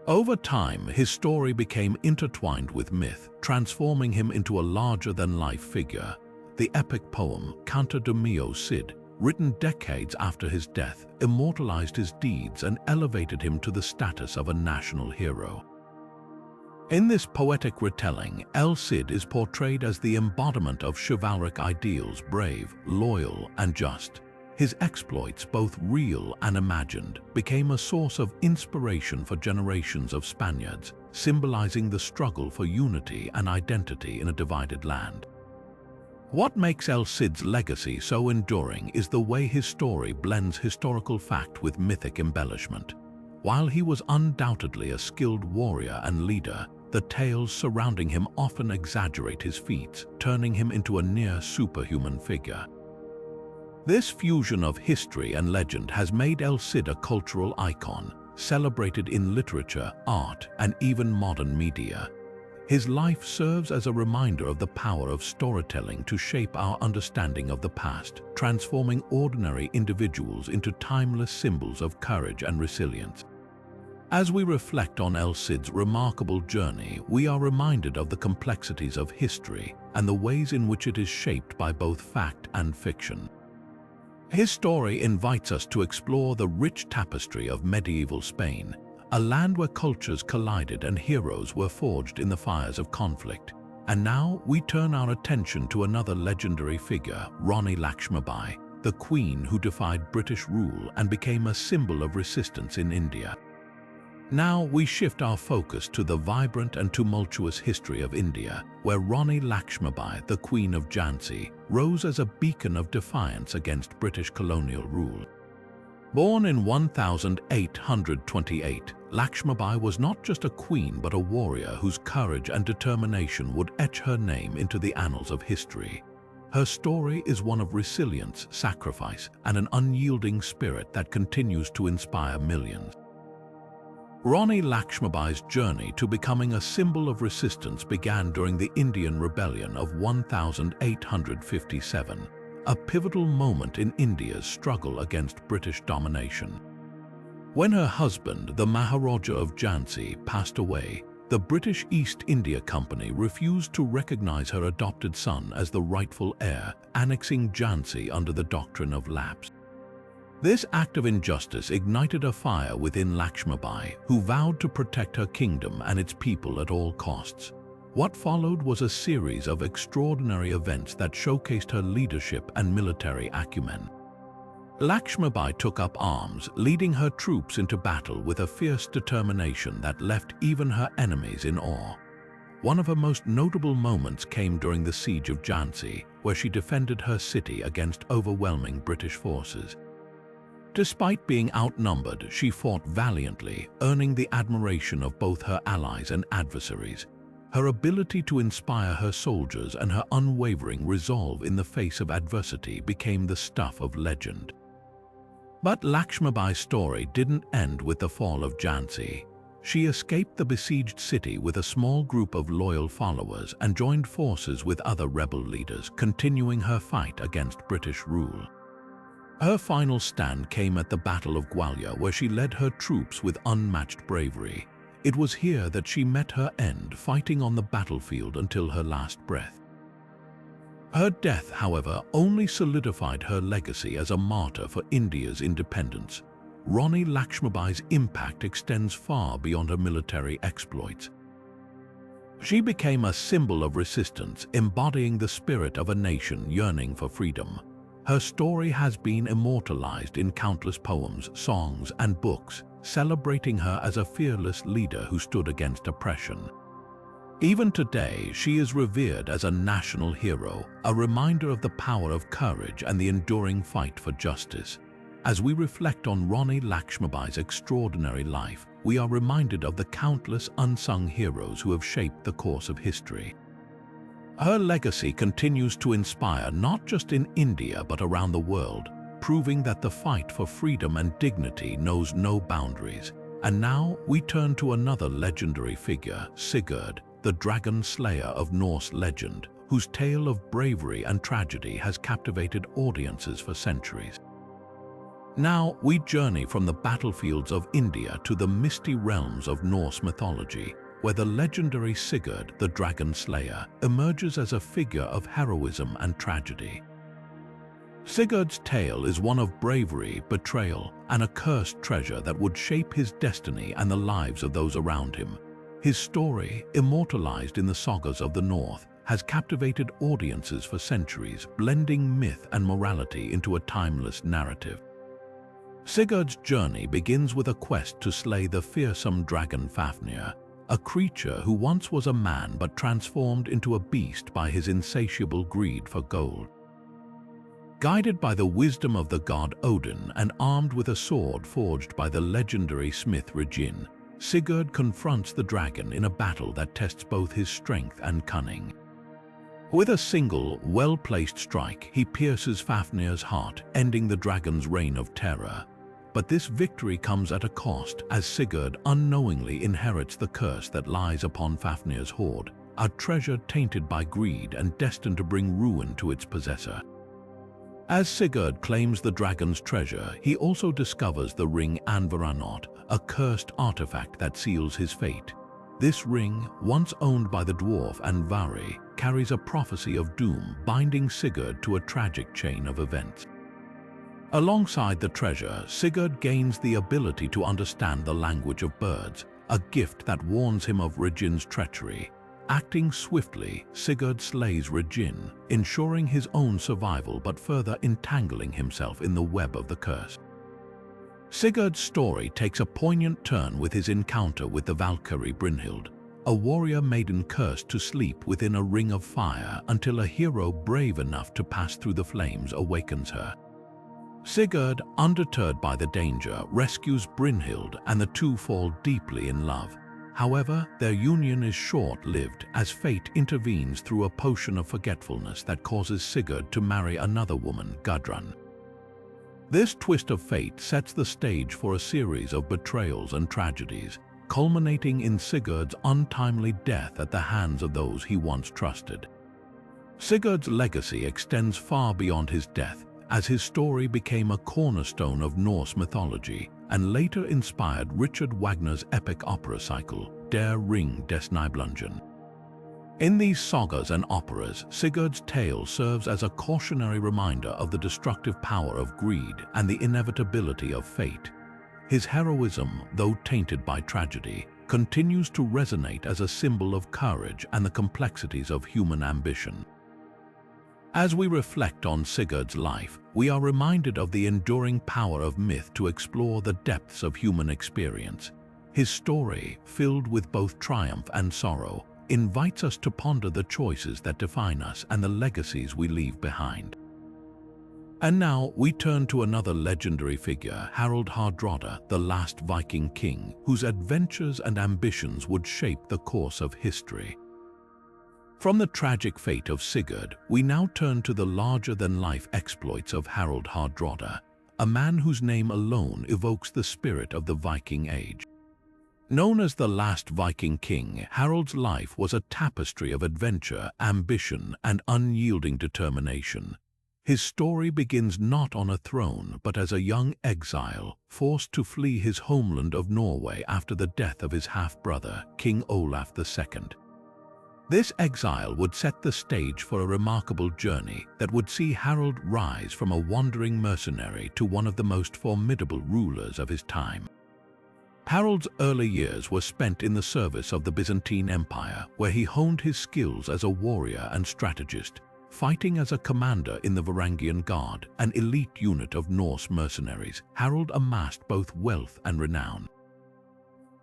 Over time, his story became intertwined with myth, transforming him into a larger-than-life figure. The epic poem Canto de Mio Cid, written decades after his death, immortalized his deeds and elevated him to the status of a national hero. In this poetic retelling, El Cid is portrayed as the embodiment of chivalric ideals, brave, loyal, and just. His exploits, both real and imagined, became a source of inspiration for generations of Spaniards, symbolizing the struggle for unity and identity in a divided land. What makes El Cid's legacy so enduring is the way his story blends historical fact with mythic embellishment. While he was undoubtedly a skilled warrior and leader, the tales surrounding him often exaggerate his feats, turning him into a near-superhuman figure. This fusion of history and legend has made El Cid a cultural icon, celebrated in literature, art, and even modern media. His life serves as a reminder of the power of storytelling to shape our understanding of the past, transforming ordinary individuals into timeless symbols of courage and resilience. As we reflect on El Cid's remarkable journey, we are reminded of the complexities of history and the ways in which it is shaped by both fact and fiction. His story invites us to explore the rich tapestry of medieval Spain, a land where cultures collided and heroes were forged in the fires of conflict. And now we turn our attention to another legendary figure, Rani Lakshmibai, the queen who defied British rule and became a symbol of resistance in India. Now we shift our focus to the vibrant and tumultuous history of India, where Rani Lakshmibai, the Queen of Jhansi, rose as a beacon of defiance against British colonial rule. Born in 1828, Lakshmibai was not just a queen but a warrior whose courage and determination would etch her name into the annals of history. Her story is one of resilience, sacrifice, and an unyielding spirit that continues to inspire millions. Rani Lakshmibai's journey to becoming a symbol of resistance began during the Indian Rebellion of 1857, a pivotal moment in India's struggle against British domination. When her husband, the Maharaja of Jhansi, passed away, the British East India Company refused to recognize her adopted son as the rightful heir, annexing Jhansi under the doctrine of lapse. This act of injustice ignited a fire within Lakshmibai, who vowed to protect her kingdom and its people at all costs. What followed was a series of extraordinary events that showcased her leadership and military acumen. Lakshmibai took up arms, leading her troops into battle with a fierce determination that left even her enemies in awe. One of her most notable moments came during the siege of Jhansi, where she defended her city against overwhelming British forces. Despite being outnumbered, she fought valiantly, earning the admiration of both her allies and adversaries. Her ability to inspire her soldiers and her unwavering resolve in the face of adversity became the stuff of legend. But Lakshmibai's story didn't end with the fall of Jhansi. she escaped the besieged city with a small group of loyal followers and joined forces with other rebel leaders, continuing her fight against British rule. Her final stand came at the Battle of Gwalior, where she led her troops with unmatched bravery. It was here that she met her end, fighting on the battlefield until her last breath. Her death, however, only solidified her legacy as a martyr for India's independence. Rani Lakshmibai's impact extends far beyond her military exploits. She became a symbol of resistance, embodying the spirit of a nation yearning for freedom. Her story has been immortalized in countless poems, songs, and books, celebrating her as a fearless leader who stood against oppression. Even today, she is revered as a national hero, a reminder of the power of courage and the enduring fight for justice. As we reflect on Rani Lakshmibai's extraordinary life, we are reminded of the countless unsung heroes who have shaped the course of history. Her legacy continues to inspire not just in India but around the world, proving that the fight for freedom and dignity knows no boundaries. And now we turn to another legendary figure, Sigurd, the dragon slayer of Norse legend, whose tale of bravery and tragedy has captivated audiences for centuries. Now we journey from the battlefields of India to the misty realms of Norse mythology, where the legendary Sigurd, the dragon slayer, emerges as a figure of heroism and tragedy. Sigurd's tale is one of bravery, betrayal, and a cursed treasure that would shape his destiny and the lives of those around him. His story, immortalized in the sagas of the North, has captivated audiences for centuries, blending myth and morality into a timeless narrative. Sigurd's journey begins with a quest to slay the fearsome dragon Fafnir, a creature who once was a man but transformed into a beast by his insatiable greed for gold. Guided by the wisdom of the god Odin and armed with a sword forged by the legendary smith Regin, Sigurd confronts the dragon in a battle that tests both his strength and cunning. With a single, well-placed strike, he pierces Fafnir's heart, ending the dragon's reign of terror. But this victory comes at a cost, as Sigurd unknowingly inherits the curse that lies upon Fafnir's hoard, a treasure tainted by greed and destined to bring ruin to its possessor. As Sigurd claims the dragon's treasure, he also discovers the ring Anvaranot, a cursed artifact that seals his fate. This ring, once owned by the dwarf Andvari, carries a prophecy of doom, binding Sigurd to a tragic chain of events. Alongside the treasure, Sigurd gains the ability to understand the language of birds, a gift that warns him of Regin's treachery. Acting swiftly, Sigurd slays Regin, ensuring his own survival but further entangling himself in the web of the curse. Sigurd's story takes a poignant turn with his encounter with the Valkyrie Brynhild, a warrior maiden cursed to sleep within a ring of fire until a hero brave enough to pass through the flames awakens her. Sigurd, undeterred by the danger, rescues Brynhild and the two fall deeply in love. However, their union is short-lived as fate intervenes through a potion of forgetfulness that causes Sigurd to marry another woman, Gudrun. This twist of fate sets the stage for a series of betrayals and tragedies, culminating in Sigurd's untimely death at the hands of those he once trusted. Sigurd's legacy extends far beyond his death, as his story became a cornerstone of Norse mythology and later inspired Richard Wagner's epic opera cycle, Der Ring des Nibelungen. In these sagas and operas, Sigurd's tale serves as a cautionary reminder of the destructive power of greed and the inevitability of fate. His heroism, though tainted by tragedy, continues to resonate as a symbol of courage and the complexities of human ambition. As we reflect on Sigurd's life, we are reminded of the enduring power of myth to explore the depths of human experience. His story, filled with both triumph and sorrow, invites us to ponder the choices that define us and the legacies we leave behind. And now we turn to another legendary figure, Harald Hardrada, the last Viking king, whose adventures and ambitions would shape the course of history. From the tragic fate of Sigurd, we now turn to the larger-than-life exploits of Harald Hardrada, a man whose name alone evokes the spirit of the Viking age. Known as the last Viking king, Harold's life was a tapestry of adventure, ambition, and unyielding determination. His story begins not on a throne, but as a young exile, forced to flee his homeland of Norway after the death of his half-brother, King Olaf II. This exile would set the stage for a remarkable journey that would see Harold rise from a wandering mercenary to one of the most formidable rulers of his time. Harold's early years were spent in the service of the Byzantine Empire, where he honed his skills as a warrior and strategist, fighting as a commander in the Varangian Guard, an elite unit of Norse mercenaries. Harold amassed both wealth and renown.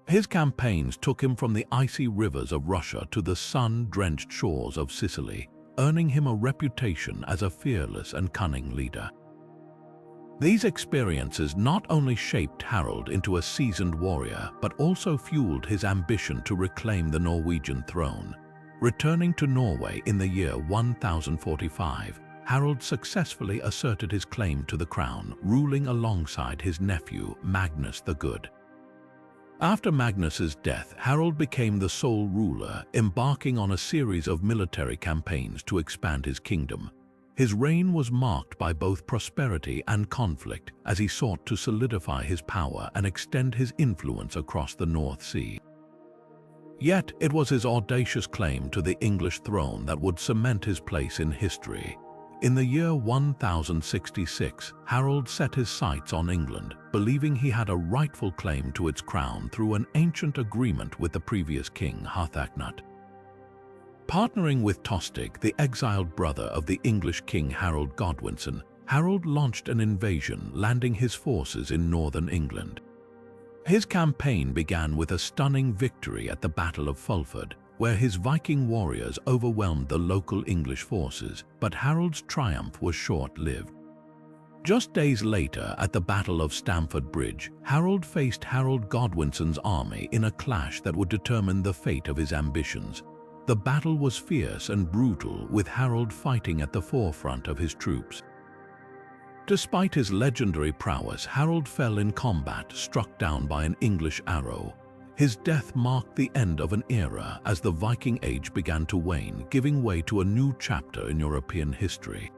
His campaigns took him from the icy rivers of Russia to the sun-drenched shores of Sicily, earning him a reputation as a fearless and cunning leader. These experiences not only shaped Harold into a seasoned warrior, but also fueled his ambition to reclaim the Norwegian throne. Returning to Norway in the year 1045, Harold successfully asserted his claim to the crown, ruling alongside his nephew, Magnus the Good. After Magnus's death, Harold became the sole ruler, embarking on a series of military campaigns to expand his kingdom. His reign was marked by both prosperity and conflict as he sought to solidify his power and extend his influence across the North Sea. Yet it was his audacious claim to the English throne that would cement his place in history. In the year 1066, Harold set his sights on England, believing he had a rightful claim to its crown through an ancient agreement with the previous king, Harthacnut. Partnering with Tostig, the exiled brother of the English king Harold Godwinson, Harold launched an invasion, landing his forces in northern England. His campaign began with a stunning victory at the Battle of Fulford, where his Viking warriors overwhelmed the local English forces, but Harold's triumph was short-lived. Just days later, at the Battle of Stamford Bridge, Harold faced Harold Godwinson's army in a clash that would determine the fate of his ambitions. The battle was fierce and brutal, with Harold fighting at the forefront of his troops. Despite his legendary prowess, Harold fell in combat, struck down by an English arrow. His death marked the end of an era as the Viking Age began to wane, giving way to a new chapter in European history.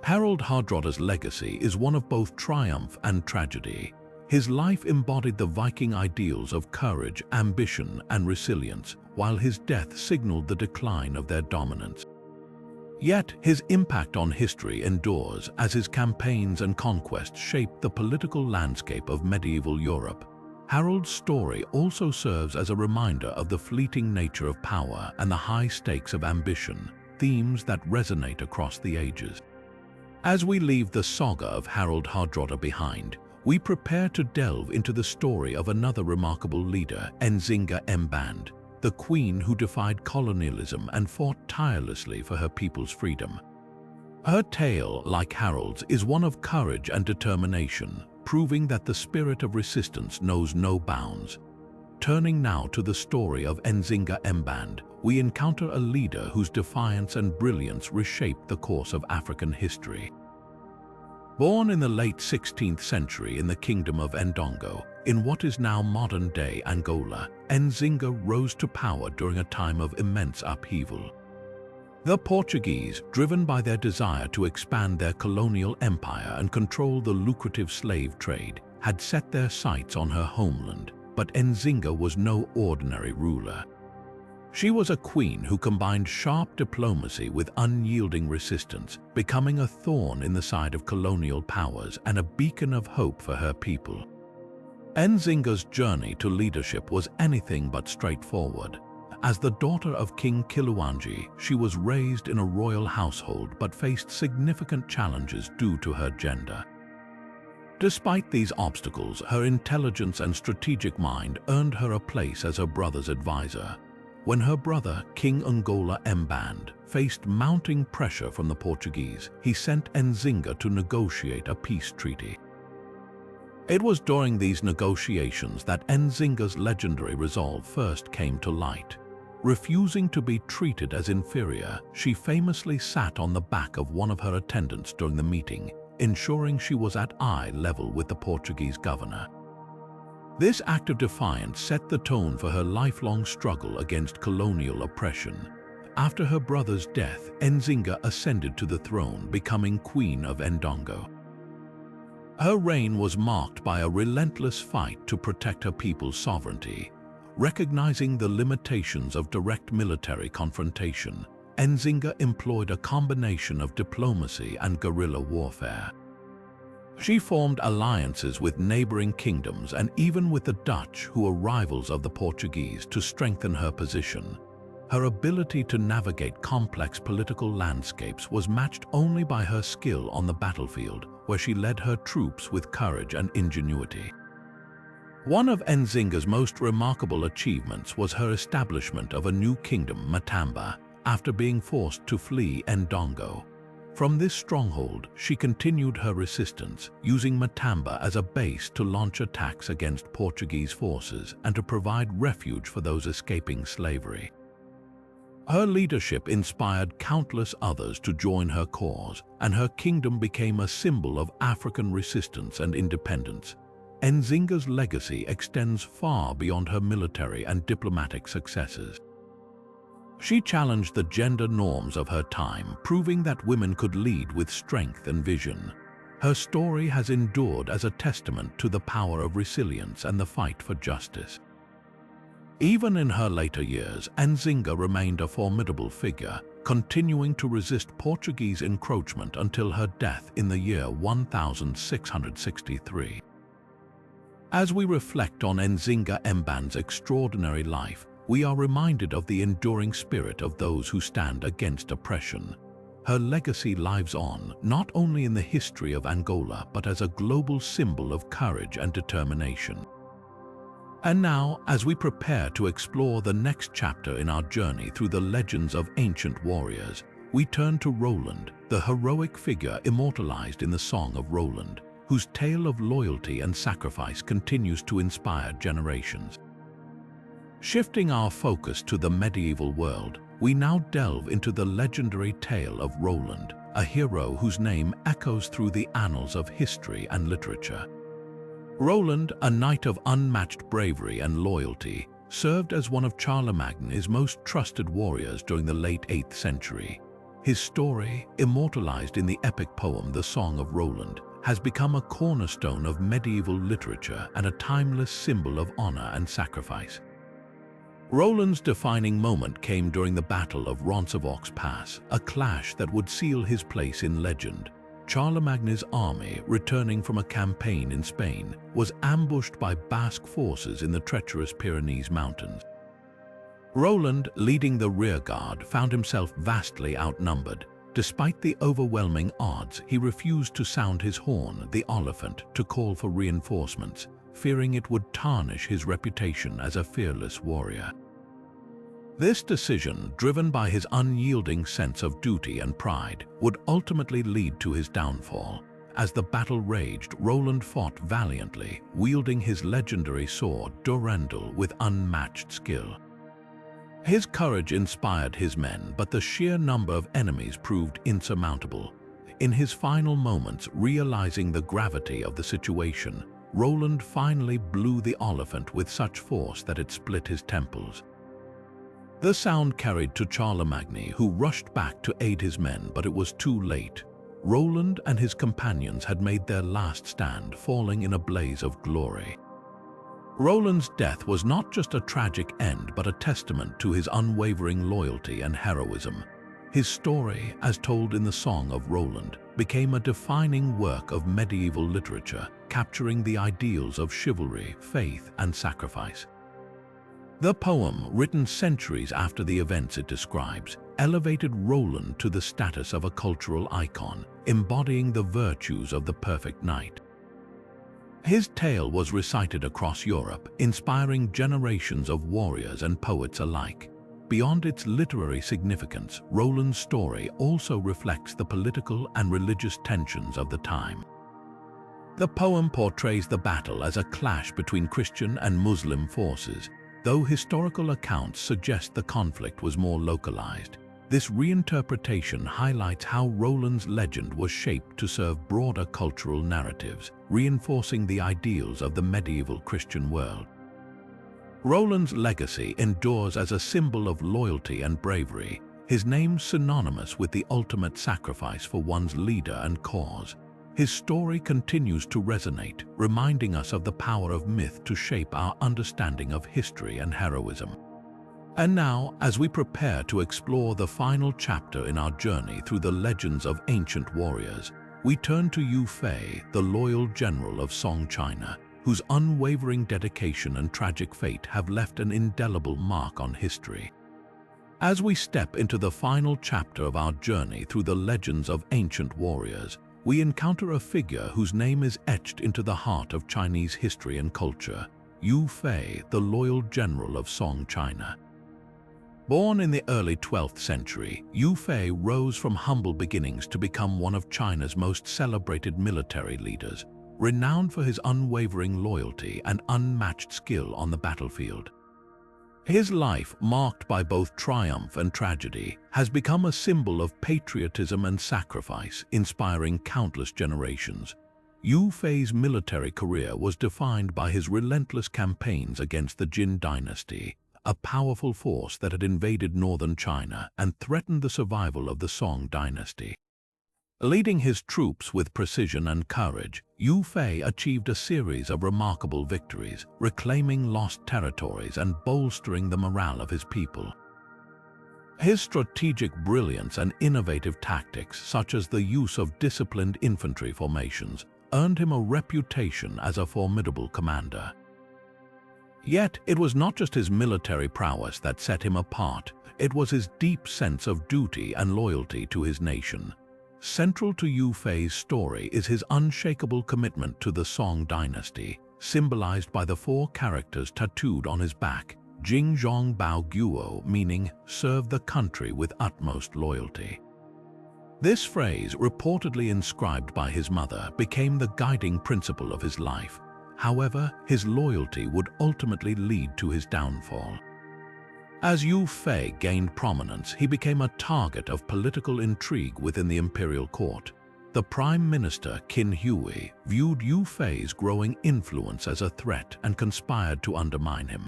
Harold Hardrada's legacy is one of both triumph and tragedy. His life embodied the Viking ideals of courage, ambition, and resilience, while his death signaled the decline of their dominance. Yet, his impact on history endures as his campaigns and conquests shaped the political landscape of medieval Europe. Harold's story also serves as a reminder of the fleeting nature of power and the high stakes of ambition, themes that resonate across the ages. As we leave the saga of Harold Hardrada behind, we prepare to delve into the story of another remarkable leader, Nzinga Mband, the queen who defied colonialism and fought tirelessly for her people's freedom. Her tale, like Harold's, is one of courage and determination, proving that the spirit of resistance knows no bounds. Turning now to the story of Nzinga Mband, we encounter a leader whose defiance and brilliance reshaped the course of African history. Born in the late 16th century in the kingdom of Ndongo, in what is now modern-day Angola, Nzinga rose to power during a time of immense upheaval. The Portuguese, driven by their desire to expand their colonial empire and control the lucrative slave trade, had set their sights on her homeland, but Nzinga was no ordinary ruler. She was a queen who combined sharp diplomacy with unyielding resistance, becoming a thorn in the side of colonial powers and a beacon of hope for her people. Nzinga's journey to leadership was anything but straightforward. As the daughter of King Kiluanji, she was raised in a royal household but faced significant challenges due to her gender. Despite these obstacles, her intelligence and strategic mind earned her a place as her brother's advisor. When her brother, King Ngola Mband, faced mounting pressure from the Portuguese, he sent Nzinga to negotiate a peace treaty. It was during these negotiations that Nzinga's legendary resolve first came to light. Refusing to be treated as inferior, she famously sat on the back of one of her attendants during the meeting, ensuring she was at eye level with the Portuguese governor. This act of defiance set the tone for her lifelong struggle against colonial oppression. After her brother's death, Nzinga ascended to the throne, becoming Queen of Ndongo. Her reign was marked by a relentless fight to protect her people's sovereignty. Recognizing the limitations of direct military confrontation, Nzinga employed a combination of diplomacy and guerrilla warfare. She formed alliances with neighboring kingdoms and even with the Dutch, who were rivals of the Portuguese, to strengthen her position. Her ability to navigate complex political landscapes was matched only by her skill on the battlefield, where she led her troops with courage and ingenuity. One of Nzinga's most remarkable achievements was her establishment of a new kingdom, Matamba, after being forced to flee Ndongo. From this stronghold, she continued her resistance, using Matamba as a base to launch attacks against Portuguese forces and to provide refuge for those escaping slavery. Her leadership inspired countless others to join her cause, and her kingdom became a symbol of African resistance and independence. Nzinga's legacy extends far beyond her military and diplomatic successes. She challenged the gender norms of her time, proving that women could lead with strength and vision. Her story has endured as a testament to the power of resilience and the fight for justice. Even in her later years, Nzinga remained a formidable figure, continuing to resist Portuguese encroachment until her death in the year 1663. As we reflect on Nzinga Mban's extraordinary life, we are reminded of the enduring spirit of those who stand against oppression. Her legacy lives on, not only in the history of Angola, but as a global symbol of courage and determination. And now, as we prepare to explore the next chapter in our journey through the legends of ancient warriors, we turn to Roland, the heroic figure immortalized in the Song of Roland, whose tale of loyalty and sacrifice continues to inspire generations. Shifting our focus to the medieval world, we now delve into the legendary tale of Roland, a hero whose name echoes through the annals of history and literature. Roland, a knight of unmatched bravery and loyalty, served as one of Charlemagne's most trusted warriors during the late 8th century. His story, immortalized in the epic poem The Song of Roland, has become a cornerstone of medieval literature and a timeless symbol of honor and sacrifice. Roland's defining moment came during the Battle of Roncesvalles Pass, a clash that would seal his place in legend. Charlemagne's army, returning from a campaign in Spain, was ambushed by Basque forces in the treacherous Pyrenees Mountains. Roland, leading the rearguard, found himself vastly outnumbered. Despite the overwhelming odds, he refused to sound his horn, the Oliphant, to call for reinforcements, fearing it would tarnish his reputation as a fearless warrior. This decision, driven by his unyielding sense of duty and pride, would ultimately lead to his downfall. As the battle raged, Roland fought valiantly, wielding his legendary sword, Durendal, with unmatched skill. His courage inspired his men, but the sheer number of enemies proved insurmountable. In his final moments, realizing the gravity of the situation, Roland finally blew the Oliphant with such force that it split his temples. The sound carried to Charlemagne, who rushed back to aid his men, but it was too late. Roland and his companions had made their last stand, falling in a blaze of glory. Roland's death was not just a tragic end, but a testament to his unwavering loyalty and heroism. His story, as told in the Song of Roland, became a defining work of medieval literature, capturing the ideals of chivalry, faith, and sacrifice. The poem, written centuries after the events it describes, elevated Roland to the status of a cultural icon, embodying the virtues of the perfect knight. His tale was recited across Europe, inspiring generations of warriors and poets alike. Beyond its literary significance, Roland's story also reflects the political and religious tensions of the time. The poem portrays the battle as a clash between Christian and Muslim forces, though historical accounts suggest the conflict was more localized. This reinterpretation highlights how Roland's legend was shaped to serve broader cultural narratives, reinforcing the ideals of the medieval Christian world. Roland's legacy endures as a symbol of loyalty and bravery, his name synonymous with the ultimate sacrifice for one's leader and cause. His story continues to resonate, reminding us of the power of myth to shape our understanding of history and heroism. And now, as we prepare to explore the final chapter in our journey through the legends of ancient warriors, we turn to Yu Fei, the loyal general of Song China, whose unwavering dedication and tragic fate have left an indelible mark on history. As we step into the final chapter of our journey through the legends of ancient warriors, we encounter a figure whose name is etched into the heart of Chinese history and culture, Yu Fei, the loyal general of Song China. Born in the early 12th century, Yu Fei rose from humble beginnings to become one of China's most celebrated military leaders, renowned for his unwavering loyalty and unmatched skill on the battlefield. His life, marked by both triumph and tragedy, has become a symbol of patriotism and sacrifice, inspiring countless generations. Yu Fei's military career was defined by his relentless campaigns against the Jin dynasty, a powerful force that had invaded northern China and threatened the survival of the Song dynasty. Leading his troops with precision and courage, Yu Fei achieved a series of remarkable victories, reclaiming lost territories and bolstering the morale of his people. His strategic brilliance and innovative tactics, such as the use of disciplined infantry formations, earned him a reputation as a formidable commander. Yet, it was not just his military prowess that set him apart, it was his deep sense of duty and loyalty to his nation. Central to Yu Fei's story is his unshakable commitment to the Song dynasty, symbolized by the four characters tattooed on his back, Jing Zhong Bao Guo, meaning serve the country with utmost loyalty. This phrase, reportedly inscribed by his mother, became the guiding principle of his life. However, his loyalty would ultimately lead to his downfall. As Yu Fei gained prominence, he became a target of political intrigue within the imperial court. The Prime Minister Qin Hui viewed Yu Fei's growing influence as a threat and conspired to undermine him.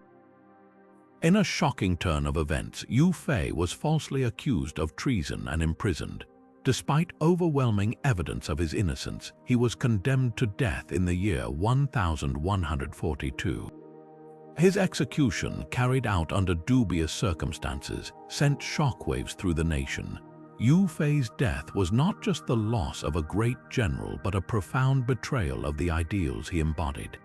In a shocking turn of events, Yu Fei was falsely accused of treason and imprisoned. Despite overwhelming evidence of his innocence, he was condemned to death in the year 1142. His execution, carried out under dubious circumstances, sent shockwaves through the nation. Yu Fei's death was not just the loss of a great general, but a profound betrayal of the ideals he embodied.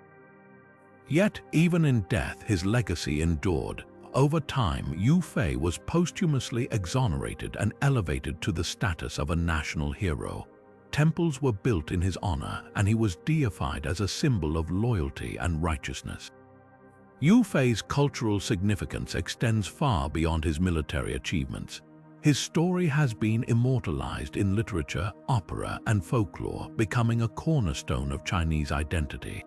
Yet, even in death, his legacy endured. Over time, Yu Fei was posthumously exonerated and elevated to the status of a national hero. Temples were built in his honor, and he was deified as a symbol of loyalty and righteousness. Yu Fei's cultural significance extends far beyond his military achievements. His story has been immortalized in literature, opera, and folklore, becoming a cornerstone of Chinese identity.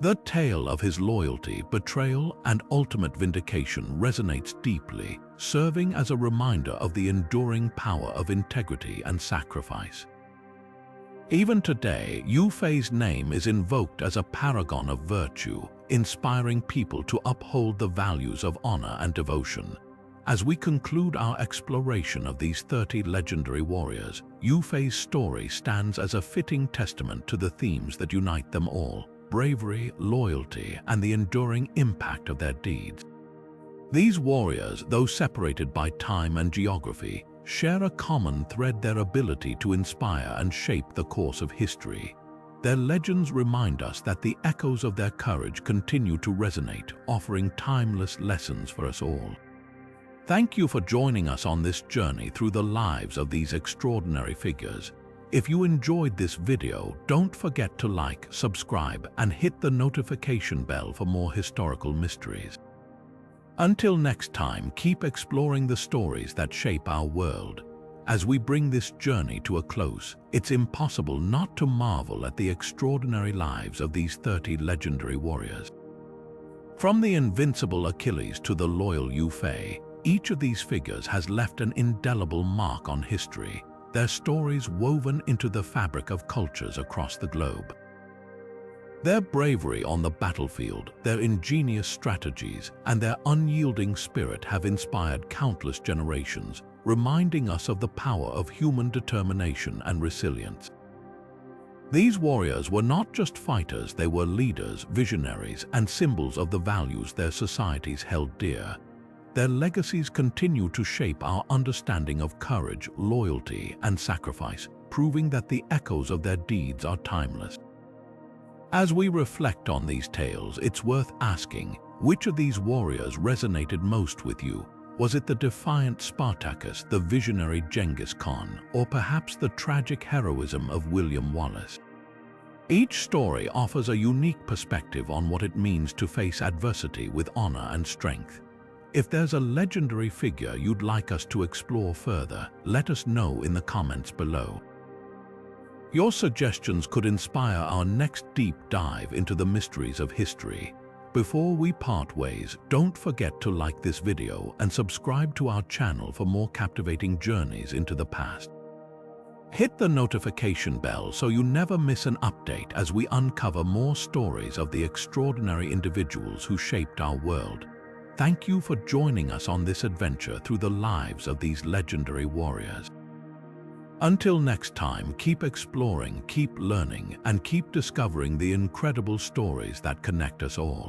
The tale of his loyalty, betrayal, and ultimate vindication resonates deeply, serving as a reminder of the enduring power of integrity and sacrifice. Even today, Yu Fei's name is invoked as a paragon of virtue, inspiring people to uphold the values of honor and devotion. As we conclude our exploration of these 30 legendary warriors, Yu Fei's story stands as a fitting testament to the themes that unite them all: bravery, loyalty, and the enduring impact of their deeds. These warriors, though separated by time and geography, share a common thread: their ability to inspire and shape the course of history. Their legends remind us that the echoes of their courage continue to resonate, offering timeless lessons for us all. Thank you for joining us on this journey through the lives of these extraordinary figures. If you enjoyed this video, don't forget to like, subscribe, and hit the notification bell for more historical mysteries. Until next time, keep exploring the stories that shape our world. As we bring this journey to a close, it's impossible not to marvel at the extraordinary lives of these 30 legendary warriors. From the invincible Achilles to the loyal Yu Fei, Each of these figures has left an indelible mark on history, their stories woven into the fabric of cultures across the globe. Their bravery on the battlefield, their ingenious strategies, and their unyielding spirit have inspired countless generations, reminding us of the power of human determination and resilience. These warriors were not just fighters, they were leaders, visionaries, and symbols of the values their societies held dear. Their legacies continue to shape our understanding of courage, loyalty, and sacrifice, proving that the echoes of their deeds are timeless. As we reflect on these tales, it's worth asking, which of these warriors resonated most with you? Was it the defiant Spartacus, the visionary Genghis Khan, or perhaps the tragic heroism of William Wallace? Each story offers a unique perspective on what it means to face adversity with honor and strength. If there's a legendary figure you'd like us to explore further, let us know in the comments below. Your suggestions could inspire our next deep dive into the mysteries of history. Before we part ways, don't forget to like this video and subscribe to our channel for more captivating journeys into the past. Hit the notification bell so you never miss an update as we uncover more stories of the extraordinary individuals who shaped our world. Thank you for joining us on this adventure through the lives of these legendary warriors. Until next time, keep exploring, keep learning, and keep discovering the incredible stories that connect us all.